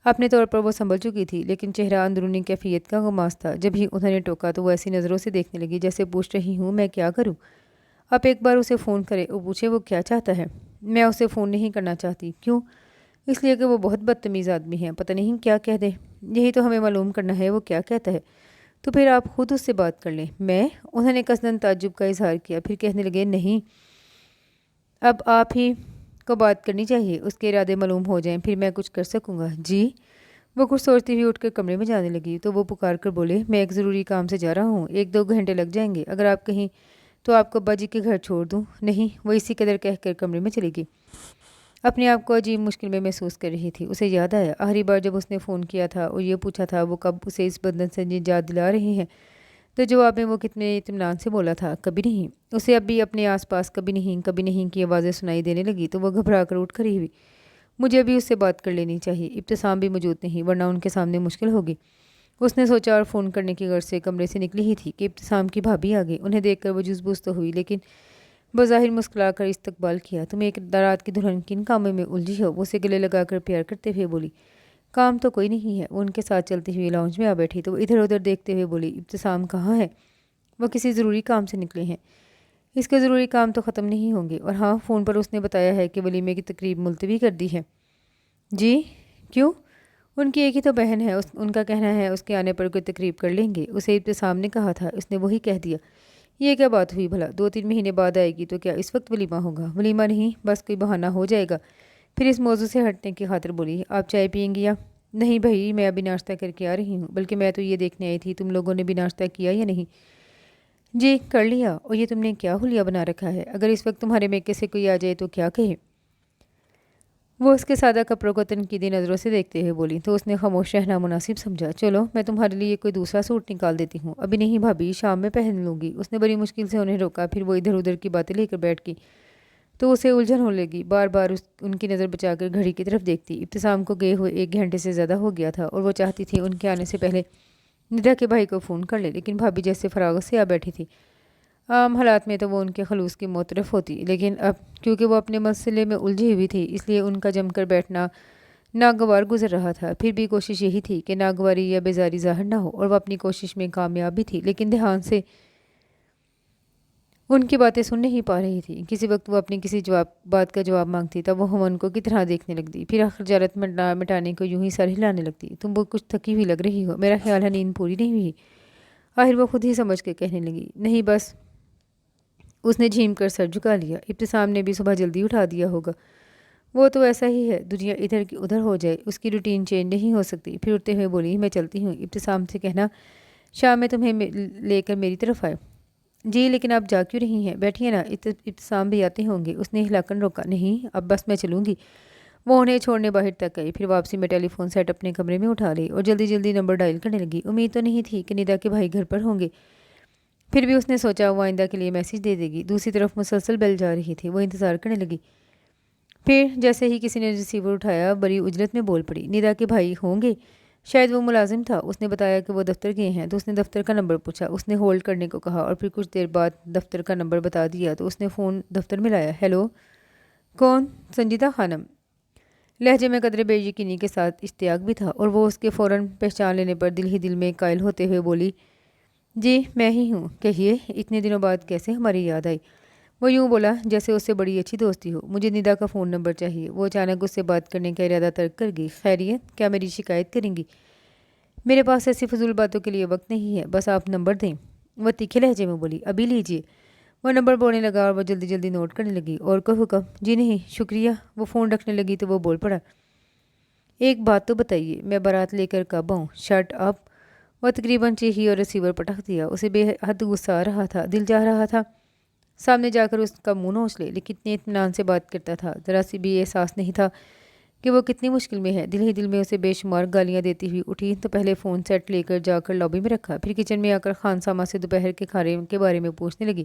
اپنے طور پر وہ سنبھل چکی تھی، لیکن چہرہ اندرونی کیفیت کا غماز تھا۔ جب ہی انہوں نے ٹوکا تو وہ ایسی نظروں سے دیکھنے لگی جیسے پوچھ رہی ہوں میں کیا کروں؟ اب ایک بار اسے فون کرے اور پوچھے وہ کیا چاہتا ہے۔ میں اسے فون نہیں کرنا چاہتی۔ کیوں؟ اس لیے کہ وہ بہت بدتمیز آدمی ہے، پتہ نہیں کیا کہہ دے۔ یہی تو ہمیں معلوم کرنا ہے وہ کیا کہتا ہے۔ تو پھر آپ خود اس سے بات کر لیں۔ میں؟ انہوں نے قصداً تعجب کا اظہار کیا، پھر کہنے لگے نہیں، اب آپ ہی کو بات کرنی چاہیے، اس کے ارادے معلوم ہو جائیں پھر میں کچھ کر سکوں گا۔ جی؟ وہ کچھ سوچتی ہوئی اٹھ کر کمرے میں جانے لگی تو وہ پکار کر بولے میں ایک ضروری کام سے جا رہا ہوں، 1-2 گھنٹے لگ جائیں گے، اگر آپ کہیں تو آپ کو ابا جی کے گھر چھوڑ دوں؟ نہیں، وہ اسی قدر کہہ کر کمرے میں چلی گئی۔ اپنے آپ کو عجیب مشکل میں محسوس کر رہی تھی۔ اسے یاد آیا آخری بار جب اس نے فون کیا تھا اور یہ پوچھا تھا وہ کب اسے اس بندھن سے نجات دلا رہے ہیں، تو جواب میں وہ کتنے اطمینان سے بولا تھا کبھی نہیں۔ اسے اب بھی اپنے آس پاس کبھی نہیں کی آوازیں سنائی دینے لگی تو وہ گھبرا کر اٹھ کھڑی ہوئی۔ مجھے ابھی اس سے بات کر لینی چاہیے، ابتسام بھی موجود نہیں ورنہ ان کے سامنے مشکل ہوگی، اس نے سوچا اور فون کرنے کی غرض سے کمرے سے نکلی ہی تھی کہ ابتسام کی بھابھی آ گئی۔ انہیں دیکھ کر وہ جزبوز تو ہوئی لیکن بظاہر مسکرا کر استقبال کیا۔ تم ایک رات کی دلہن کن کاموں میں الجھی ہو؟ وہ اسے گلے لگا کر پیار کرتے ہوئے بولی۔ کام تو کوئی نہیں ہے۔ وہ ان کے ساتھ چلتی ہوئی لاؤنج میں آ بیٹھی تو وہ ادھر ادھر دیکھتے ہوئے بولی ابتسام کہاں ہے؟ وہ کسی ضروری کام سے نکلے ہیں۔ اس کے ضروری کام تو ختم نہیں ہوں گے، اور ہاں فون پر اس نے بتایا ہے کہ ولیمے کی تقریب ملتوی کر دی ہے۔ جی؟ کیوں؟ ان کی ایک ہی تو بہن ہے، ان کا کہنا ہے اس کے آنے پر کوئی تقریب کر لیں گے۔ اسے ابتسام نے کہا تھا، اس نے وہی کہہ دیا۔ یہ کیا بات ہوئی بھلا؟ 2-3 مہینے بعد آئے گی تو کیا اس وقت ولیمہ ہوگا؟ ولیمہ نہیں، بس کوئی بہانہ ہو جائے گا۔ پھر اس موضوع سے ہٹنے کی خاطر بولی آپ چائے پئیں گی یا؟ نہیں بھائی، میں ابھی ناشتہ کر کے آ رہی ہوں، بلکہ میں تو یہ دیکھنے آئی تھی تم لوگوں نے بھی ناشتہ کیا یا نہیں۔ جی کر لیا۔ اور یہ تم نے کیا حلیہ بنا رکھا ہے؟ اگر اس وقت تمہارے میکے سے کوئی آ جائے تو کیا کہے؟ وہ اس کے سادہ کپڑوں کو تنقیدی نظروں سے دیکھتے ہوئے بولی تو اس نے خاموش رہنا مناسب سمجھا۔ چلو میں تمہارے لیے کوئی دوسرا سوٹ نکال دیتی ہوں۔ ابھی نہیں بھابھی، شام میں پہن لوں گی۔ اس نے بڑی مشکل سے انہیں روکا، پھر وہ ادھر ادھر کی باتیں لے کر بیٹھ گئی تو اسے الجھن ہونے لگی۔ بار بار ان کی نظر بچا کر گھڑی کی طرف دیکھتی۔ ابتسام کو گئے ہوئے 1 گھنٹے سے زیادہ ہو گیا تھا اور وہ چاہتی تھی ان کے آنے سے پہلے ندا کے بھائی کو فون کر لے، لیکن بھابھی جیسے فراغت سے آ بیٹھی تھی۔ عام حالات میں تو وہ ان کے خلوص کی معترف ہوتی، لیکن اب کیونکہ وہ اپنے مسئلے میں الجھی ہوئی تھی اس لیے ان کا جم کر بیٹھنا ناگوار گزر رہا تھا۔ پھر بھی کوشش یہی تھی کہ ناگواری یا بیزاری ظاہر نہ ہو، اور وہ اپنی کوشش میں کامیاب بھی تھی، لیکن دھیان سے ان کی باتیں سن نہیں پا رہی تھی۔ کسی وقت وہ اپنی کسی بات کا جواب مانگتی تب وہ ہم کو کی طرح دیکھنے لگتی، پھر آخر جارت مٹانے کو یوں ہی سر ہلانے لگتی۔ تم وہ کچھ تھکی ہوئی لگ رہی ہو، میرا خیال ہے نیند پوری نہیں ہوئی۔ آخر وہ خود ہی سمجھ کے کہنے لگی نہیں بس۔ اس نے جھیم کر سر جھکا لیا۔ ابتسام نے بھی صبح جلدی اٹھا دیا ہوگا، وہ تو ایسا ہی ہے، دنیا ادھر کی ادھر ہو جائے اس کی روٹین چینج نہیں ہو سکتی۔ پھر اٹھتے ہوئے بولی میں چلتی ہوں، ابتسام سے کہنا شام میں تمہیں لے کر میری طرف آئے۔ جی لیکن آپ جا کیوں رہی ہیں؟ بیٹھیے نا، ابتسام بھی آتے ہوں گے۔ اس نے ہلا کر روکا، نہیں اب بس میں چلوں گی۔ وہ انہیں چھوڑنے باہر تک گئی، پھر واپسی میں ٹیلی فون سیٹ اپنے کمرے میں اٹھا لی اور جلدی جلدی نمبر ڈائل کرنے لگی۔ امید تو نہیں تھی کہ ندا کے بھائی گھر پر ہوں گے، پھر بھی اس نے سوچا وہ آئندہ کے لیے میسیج دے دے گی۔ دوسری طرف مسلسل بیل جا رہی تھی، وہ انتظار کرنے لگی۔ پھر جیسے ہی کسی نے ریسیور اٹھایا بڑی اجلت میں بول پڑی ندا کے بھائی ہوں گے؟ شاید وہ ملازم تھا، اس نے بتایا کہ وہ دفتر گئے ہیں تو اس نے دفتر کا نمبر پوچھا۔ اس نے ہولڈ کرنے کو کہا اور پھر کچھ دیر بعد دفتر کا نمبر بتا دیا تو اس نے فون دفتر میں لایا۔ ہیلو، کون؟ سنجیدہ خانم، لہجے میں قدرے بے یقینی کے ساتھ اشتیاق بھی تھا، اور وہ اس کے فوراً پہچان لینے پر دل ہی دل میں قائل ہوتے ہوئے بولی جی میں ہی ہوں، کہیے اتنے دنوں بعد کیسے ہماری یاد آئی؟ وہ یوں بولا جیسے اس سے بڑی اچھی دوستی ہو۔ مجھے ندا کا فون نمبر چاہیے۔ وہ اچانک اس سے بات کرنے کا ارادہ ترک کر گئی۔ خیریت؟ کیا میری شکایت کریں گی؟ میرے پاس ایسی فضول باتوں کے لیے وقت نہیں ہے، بس آپ نمبر دیں۔ وہ تیکھے لہجے میں بولی ابھی لیجیے۔ وہ نمبر بولنے لگا اور وہ جلدی جلدی نوٹ کرنے لگی۔ اور کوئی حکم؟ جی نہیں شکریہ۔ وہ فون رکھنے لگی تو وہ بول پڑا ایک بات تو بتائیے، میں بارات لے کر کب آؤں؟ Shut up. وہ تقریباً چیخی اور ریسیور پٹخ دیا۔ اسے بے حد غصہ آ رہا تھا، دل چاہ رہا تھا سامنے جا کر اس کا منہ نوچ لے، لیکن اتنے اطمینان سے بات کرتا تھا، ذرا سی بھی احساس نہیں تھا کہ وہ کتنی مشکل میں ہے۔ دل ہی دل میں اسے بے شمار گالیاں دیتی ہوئی اٹھی تو پہلے فون سیٹ لے کر جا کر لابی میں رکھا، پھر کچن میں آ کر خان سامہ سے دوپہر کے کھانے کے بارے میں پوچھنے لگی۔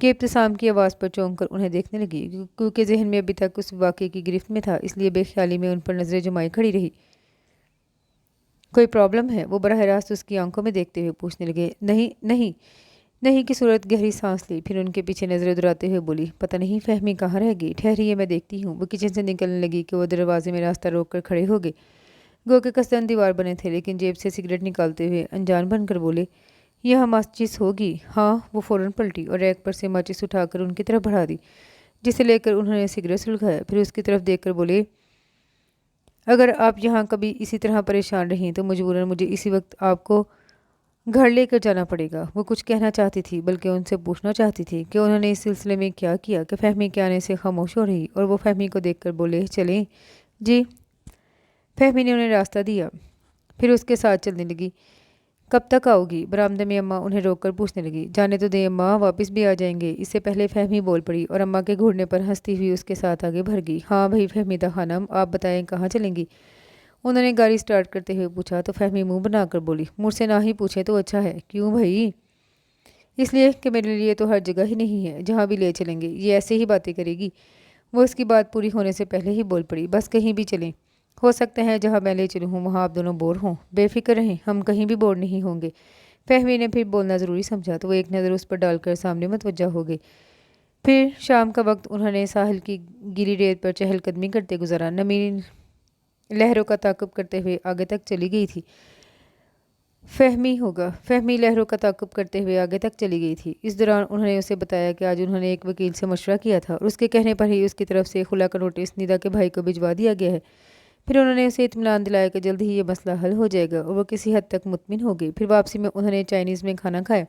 کہ ابتسام کی آواز پر چونک کر انہیں دیکھنے لگی، کیونکہ ذہن میں ابھی تک اس واقعے کی گرفت میں تھا، اس لیے بے خیالی میں ان پر نظریں جمائی کھڑی رہی۔ کوئی پرابلم ہے؟ وہ براہ راست اس کی آنکھوں میں دیکھتے ہوئے پوچھنے لگے۔ نہیں نہیں نہیں کی صورت گہری سانس لی، پھر ان کے پیچھے نظریں دراتے ہوئے بولی، پتہ نہیں فہمی کہاں رہ گئی، ٹھہریے میں دیکھتی ہوں۔ وہ کچن سے نکلنے لگی کہ وہ دروازے میں راستہ روک کر کھڑے ہو گئے، گو کہ قصدن دیوار بنے تھے، لیکن جیب سے سگریٹ نکالتے ہوئے انجان بن کر بولے، یہاں ماچس ہوگی؟ ہاں۔ وہ فوراً پلٹی اور ریک پر سے ماچس اٹھا کر ان کی طرف بڑھا دی، جسے لے کر انہوں نے سگریٹ سلگایا، پھر اس کی طرف دیکھ کر بولے، اگر آپ یہاں کبھی اسی طرح پریشان رہیں تو مجبوراً مجھے اسی وقت آپ کو گھر لے کر جانا پڑے گا۔ وہ کچھ کہنا چاہتی تھی، بلکہ ان سے پوچھنا چاہتی تھی کہ انہوں نے اس سلسلے میں کیا کیا کہ فہمی کے آنے سے خاموش ہو رہی، اور وہ فہمی کو دیکھ کر بولے، چلیں جی۔ فہمی نے انہیں راستہ دیا، پھر اس کے ساتھ چلنے لگی۔ کب تک آؤ گی؟ برآمدے میں اماں انہیں روک کر پوچھنے لگی۔ جانے تو دیں اماں، واپس بھی آ جائیں گے۔ اس سے پہلے فہمی بول پڑی اور اماں کے گھورنے پر ہنستی ہوئی اس کے ساتھ آگے بڑھ گئی۔ ہاں بھائی فہمیدہ خانم، آپ بتائیں کہاں چلیں گی؟ انہوں نے گاڑی سٹارٹ کرتے ہوئے پوچھا تو فہمی منہ بنا کر بولی، مجھ سے نہ ہی پوچھے تو اچھا ہے۔ کیوں بھائی؟ اس لیے کہ میرے لیے تو ہر جگہ ہی نہیں ہے، جہاں بھی لے چلیں گے یہ ایسے ہی باتیں کرے گی۔ وہ اس کی بات پوری ہونے سے پہلے ہی بول پڑی، بس کہیں بھی چلیں، ہو سکتا ہے جہاں میں لے چلوں وہاں آپ دونوں بور ہوں۔ بے فکر رہیں، ہم کہیں بھی بور نہیں ہوں گے۔ فہمی نے پھر بولنا ضروری سمجھا تو وہ ایک نظر اس پر ڈال کر سامنے متوجہ ہو گئی۔ پھر شام کا وقت انہوں نے ساحل کی گیلی ریت پر چہل قدمی کرتے گزارا، نمی لہروں کا تعاقب کرتے ہوئے آگے تک چلی گئی تھی۔ فہمی لہروں کا تعاقب کرتے ہوئے آگے تک چلی گئی تھی۔ اس دوران انہوں نے اسے بتایا کہ آج انہوں نے ایک وکیل سے مشورہ کیا تھا اور اس کے کہنے پر ہی اس کی طرف سے خلا کا نوٹس ندا کے بھائی کو بھجوا دیا گیا ہے۔ پھر انہوں نے اسے اطمینان دلایا کہ جلد ہی یہ مسئلہ حل ہو جائے گا، اور وہ کسی حد تک مطمئن ہو گئی۔ پھر واپسی میں انہوں نے چائنیز میں کھانا کھایا۔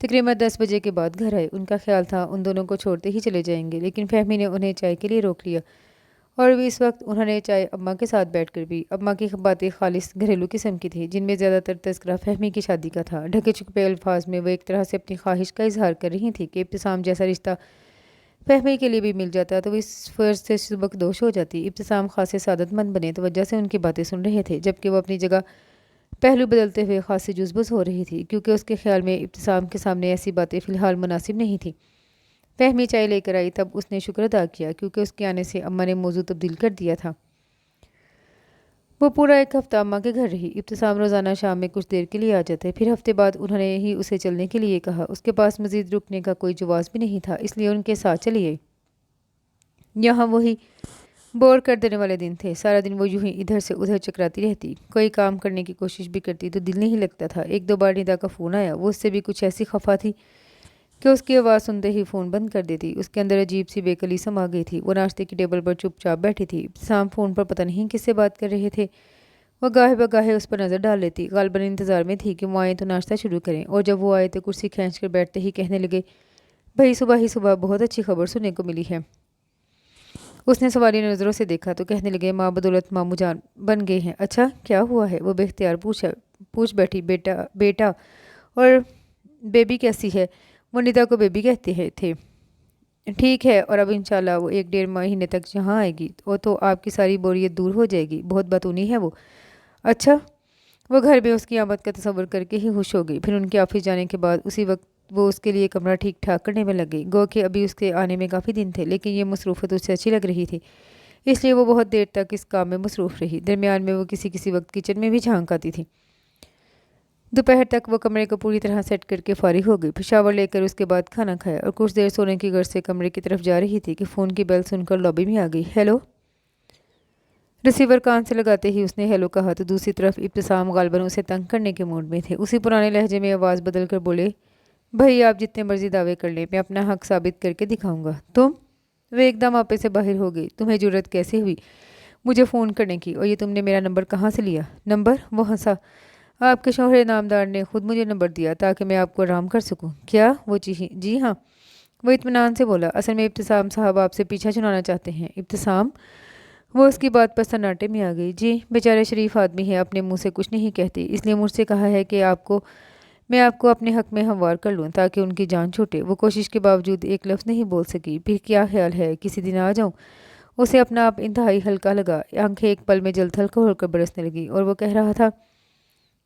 تقریباً 10 بجے کے بعد گھر آئے۔ ان کا خیال تھا ان دونوں کو چھوڑتے ہی چلے جائیں گے، لیکن فہمی نے انہیں چائے کے لیے روک لیا، اور بھی اس وقت انہوں نے چائے اماں کے ساتھ بیٹھ کر بھی۔ اماں کی باتیں خالص گھریلو قسم کی تھیں، جن میں زیادہ تر تذکرہ فہمی کی شادی کا تھا۔ ڈھکے چھپے الفاظ میں وہ ایک طرح سے اپنی خواہش کا اظہار کر رہی تھیں کہ ابتسام جیسا رشتہ فہمی کے لیے بھی مل جاتا تو وہ اس فرض سے سبکدوش ہو جاتی۔ ابتسام خاصے سعادت مند بنے توجہ سے ان کی باتیں سن رہے تھے، جبکہ وہ اپنی جگہ پہلو بدلتے ہوئے خاصی جزبز ہو رہی تھی، کیونکہ اس کے خیال میں ابتسام کے سامنے ایسی باتیں فی الحال مناسب نہیں تھیں۔ فہمی چائے لے کر آئی، تب اس نے شکر ادا کیا، کیونکہ اس کے آنے سے اماں نے موضوع تبدیل کر دیا تھا۔ وہ پورا ایک ہفتہ اماں کے گھر رہی۔ ابتسام روزانہ شام میں کچھ دیر کے لیے آ جاتے، پھر ہفتے بعد انہوں نے ہی اسے چلنے کے لیے کہا۔ اس کے پاس مزید رکنے کا کوئی جواز بھی نہیں تھا، اس لیے ان کے ساتھ چلی آئی۔ یہاں وہی بور کر دینے والے دن تھے۔ سارا دن وہ یوں ہی ادھر سے ادھر چکراتی رہتی، کوئی کام کرنے کی کوشش بھی کرتی تو دل نہیں لگتا تھا۔ ایک دو بار ندا کا فون آیا، وہ اس سے بھی کچھ ایسی خفا تھی کہ اس کی آواز سنتے ہی فون بند کر دیتی۔ اس کے اندر عجیب سی بے کلی سما گئی تھی۔ وہ ناشتے کی ٹیبل پر چپ چاپ بیٹھی تھی۔ ابتسام فون پر پتہ نہیں کس سے بات کر رہے تھے۔ وہ گاہے بگاہے اس پر نظر ڈال لیتی، غالباً انتظار میں تھی کہ وہ آئیں تو ناشتہ شروع کریں، اور جب وہ آئے تو کرسی کھینچ کر بیٹھتے ہی کہنے لگے، بھئی صبح ہی صبح بہت اچھی خبر سننے کو ملی ہے۔ اس نے سوالیہ نظروں سے دیکھا تو کہنے لگے، ماں بدولت ماموں جان بن گئے ہیں۔ اچھا کیا ہوا ہے؟ وہ بے اختیار پوچھ بیٹھی۔ بیٹا اور بیبی کیسی ہے؟ وہ ندا کو بیبی کہتے تھے۔ ٹھیک ہے، اور اب انشاءاللہ وہ 1 ڈیڑھ مہینے تک یہاں آئے گی، تو آپ کی ساری بوریت دور ہو جائے گی۔ بہت باتونی ہے وہ۔ اچھا۔ وہ گھر میں اس کی آمد کا تصور کر کے ہی خوش ہو گئی۔ پھر ان کے آفس جانے کے بعد اسی وقت وہ اس کے لیے کمرہ ٹھیک ٹھاک کرنے میں لگ گئی، گو کہ ابھی اس کے آنے میں کافی دن تھے، لیکن یہ مصروفیت اسے اچھی لگ رہی تھی، اس لیے وہ بہت دیر تک اس کام میں مصروف رہی۔ درمیان میں وہ کسی وقت کچن میں بھی جھانک آتی تھی۔ دوپہر تک وہ کمرے کو پوری طرح سیٹ کر کے فارغ ہو گئی، پھر شاور لے کر اس کے بعد کھانا کھایا، اور کچھ دیر سونے کی غرض سے کمرے کی طرف جا رہی تھی کہ فون کی بیل سن کر لابی میں آ گئی۔ ہیلو۔ ریسیور کان سے لگاتے ہی اس نے ہیلو کہا تو دوسری طرف ابتسام غالباً اسے تنگ کرنے کے موڈ میں تھے۔ اسی پرانے لہجے میں آواز بدل کر بولے، بھائی آپ جتنے مرضی دعوے کر لیں، میں اپنا حق ثابت کر کے دکھاؤں گا۔ تم؟ وہ ایک دم آپے سے باہر ہو گئی۔ تمہیں جرأت کیسے ہوئی مجھے فون کرنے کی، اور یہ تم نے میرا نمبر کہاں سے لیا؟ نمبر؟ وہ ہنسا۔ آپ کے شوہر نامدار نے خود مجھے نمبر دیا تاکہ میں آپ کو آرام کر سکوں۔ کیا؟ وہ جی ہاں۔ وہ اطمینان سے بولا، اصل میں ابتسام صاحب آپ سے پیچھا چھڑانا چاہتے ہیں۔ ابتسام؟ وہ اس کی بات پر سناٹے میں آ گئی۔ جی، بیچارے شریف آدمی ہیں، اپنے منہ سے کچھ نہیں کہتے، اس لیے مجھ سے کہا ہے کہ میں آپ کو اپنے حق میں ہموار کر لوں تاکہ ان کی جان چھوٹے۔ وہ کوشش کے باوجود ایک لفظ نہیں بول سکی۔ پھر کیا خیال ہے کسی دن آ جاؤں؟ اسے اپنا آپ انتہائی ہلکا لگا، آنکھیں ایک پل میں جل تھل ہو کر برسنے لگی، اور وہ کہہ رہا تھا،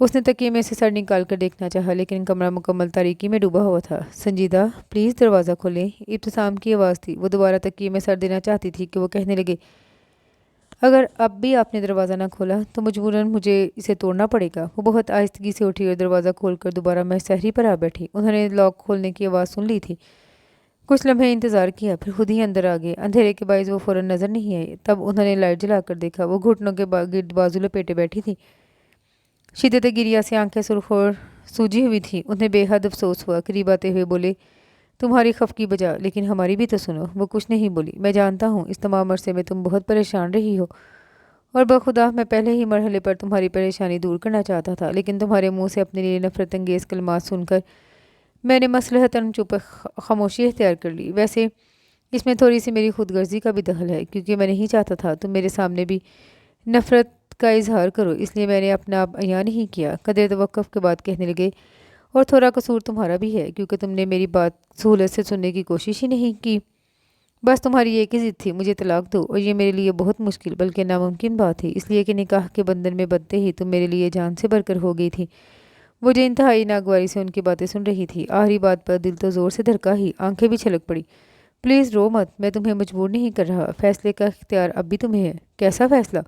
اس نے تکیے میں سے سر نکال کر دیکھنا چاہا لیکن کمرہ مکمل تاریکی میں ڈوبا ہوا تھا۔ سنجیدہ، پلیز دروازہ کھولیں، ابتسام کی آواز تھی۔ وہ دوبارہ تکیے میں سر دینا چاہتی تھی کہ وہ کہنے لگے، اگر اب بھی آپ نے دروازہ نہ کھولا تو مجبوراً مجھے اسے توڑنا پڑے گا۔ وہ بہت آہستگی سے اٹھی اور دروازہ کھول کر دوبارہ مسہری پر آ بیٹھی۔ انہوں نے لاک کھولنے کی آواز سن لی تھی۔ کچھ لمحے انتظار کیا، پھر خود ہی اندر آ گئے۔ اندھیرے کے باعث وہ فوراً نظر نہیں آئی۔ تب انہوں نے لائٹ جلا کر دیکھا۔ وہ گھٹنوں کے گرد بازو لپیٹے بیٹھی تھی، شدت گریہ سے آنکھیں سرخ اور سوجی ہوئی تھی۔ انہیں بے حد افسوس ہوا۔ قریب آتے ہوئے بولے، تمہاری خفگی بجا، لیکن ہماری بھی تو سنو۔ وہ کچھ نہیں بولی۔ میں جانتا ہوں اس تمام عرصے میں تم بہت پریشان رہی ہو اور بخدا میں پہلے ہی مرحلے پر تمہاری پریشانی دور کرنا چاہتا تھا، لیکن تمہارے منہ سے اپنے لیے نفرت انگیز کلمات سن کر میں نے مصلحتاً خاموشی اختیار کر لی۔ ویسے اس میں تھوڑی سی میری خود غرضی کا بھی دخل ہے، کیونکہ میں نہیں چاہتا تھا تم میرے سامنے بھی نفرت کا اظہار کرو، اس لیے میں نے اپنا آپ عیاں نہیں کیا۔ قدر توقف کے بعد کہنے لگے، اور تھوڑا قصور تمہارا بھی ہے، کیونکہ تم نے میری بات سہولت سے سننے کی کوشش ہی نہیں کی۔ بس تمہاری ایک ہی ضد تھی، مجھے طلاق دو، اور یہ میرے لیے بہت مشکل بلکہ ناممکن بات تھی، اس لیے کہ نکاح کے بندھن میں بندھتے ہی تم میرے لیے جان سے بڑھ کر ہو گئی تھی۔ وہ جو انتہائی ناگواری سے ان کی باتیں سن رہی تھی، آخری بات پر دل تو زور سے دھڑکا ہی، آنکھیں بھی چھلک پڑی۔ پلیز رو مت، میں تمہیں مجبور نہیں کر رہا، فیصلے کا اختیار اب بھی تمہیں ہے۔ کیسا فیصلہ؟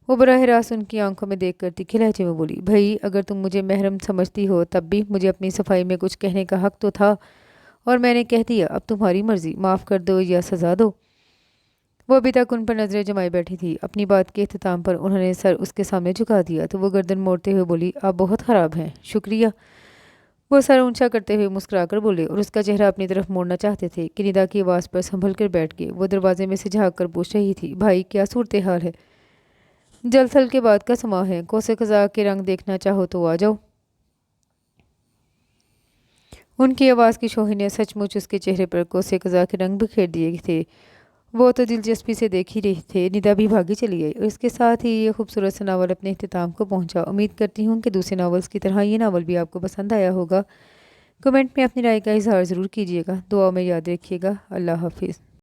وہ براہ راست ان کی آنکھوں میں دیکھ کر تیکھے لہجے میں بولی، بھئی اگر تم مجھے محرم سمجھتی ہو تب بھی مجھے اپنی صفائی میں کچھ کہنے کا حق تو تھا، اور میں نے کہہ دیا، اب تمہاری مرضی، معاف کر دو یا سزا دو۔ وہ ابھی تک ان پر نظریں جمائے بیٹھی تھی۔ اپنی بات کے اختتام پر انہوں نے سر اس کے سامنے جھکا دیا تو وہ گردن موڑتے ہوئے بولی، آپ بہت خراب ہیں، شکریہ۔ وہ سر اونچا کرتے ہوئے مسکرا کر بولے اور اس کا چہرہ اپنی طرف موڑنا چاہتے تھے کہ ندا کی آواز پر سنبھل کر بیٹھ گئے۔ وہ دروازے میں سے جھانک کر پوچھ رہی تھی، بھائی کیا صورتحال ہے؟ جل تھل کے بعد کا سماں ہے، کوسے قزاق کے رنگ دیکھنا چاہو تو آ جاؤ۔ ان کی آواز کی شوخی نے سچ مچ اس کے چہرے پر کوسے قزاق کے رنگ بکھیر دیے تھے۔ وہ تو دلچسپی سے دیکھ ہی رہے تھے، ندا بھی بھاگی چلی گئی اور اس کے ساتھ ہی یہ خوبصورت سا ناول اپنے اختتام کو پہنچا۔ امید کرتی ہوں کہ دوسرے ناولز کی طرح یہ ناول بھی آپ کو پسند آیا ہوگا۔ کمنٹ میں اپنی رائے کا اظہار ضرور کیجیے گا۔ دعا میں یاد رکھیے گا۔ اللہ حافظ۔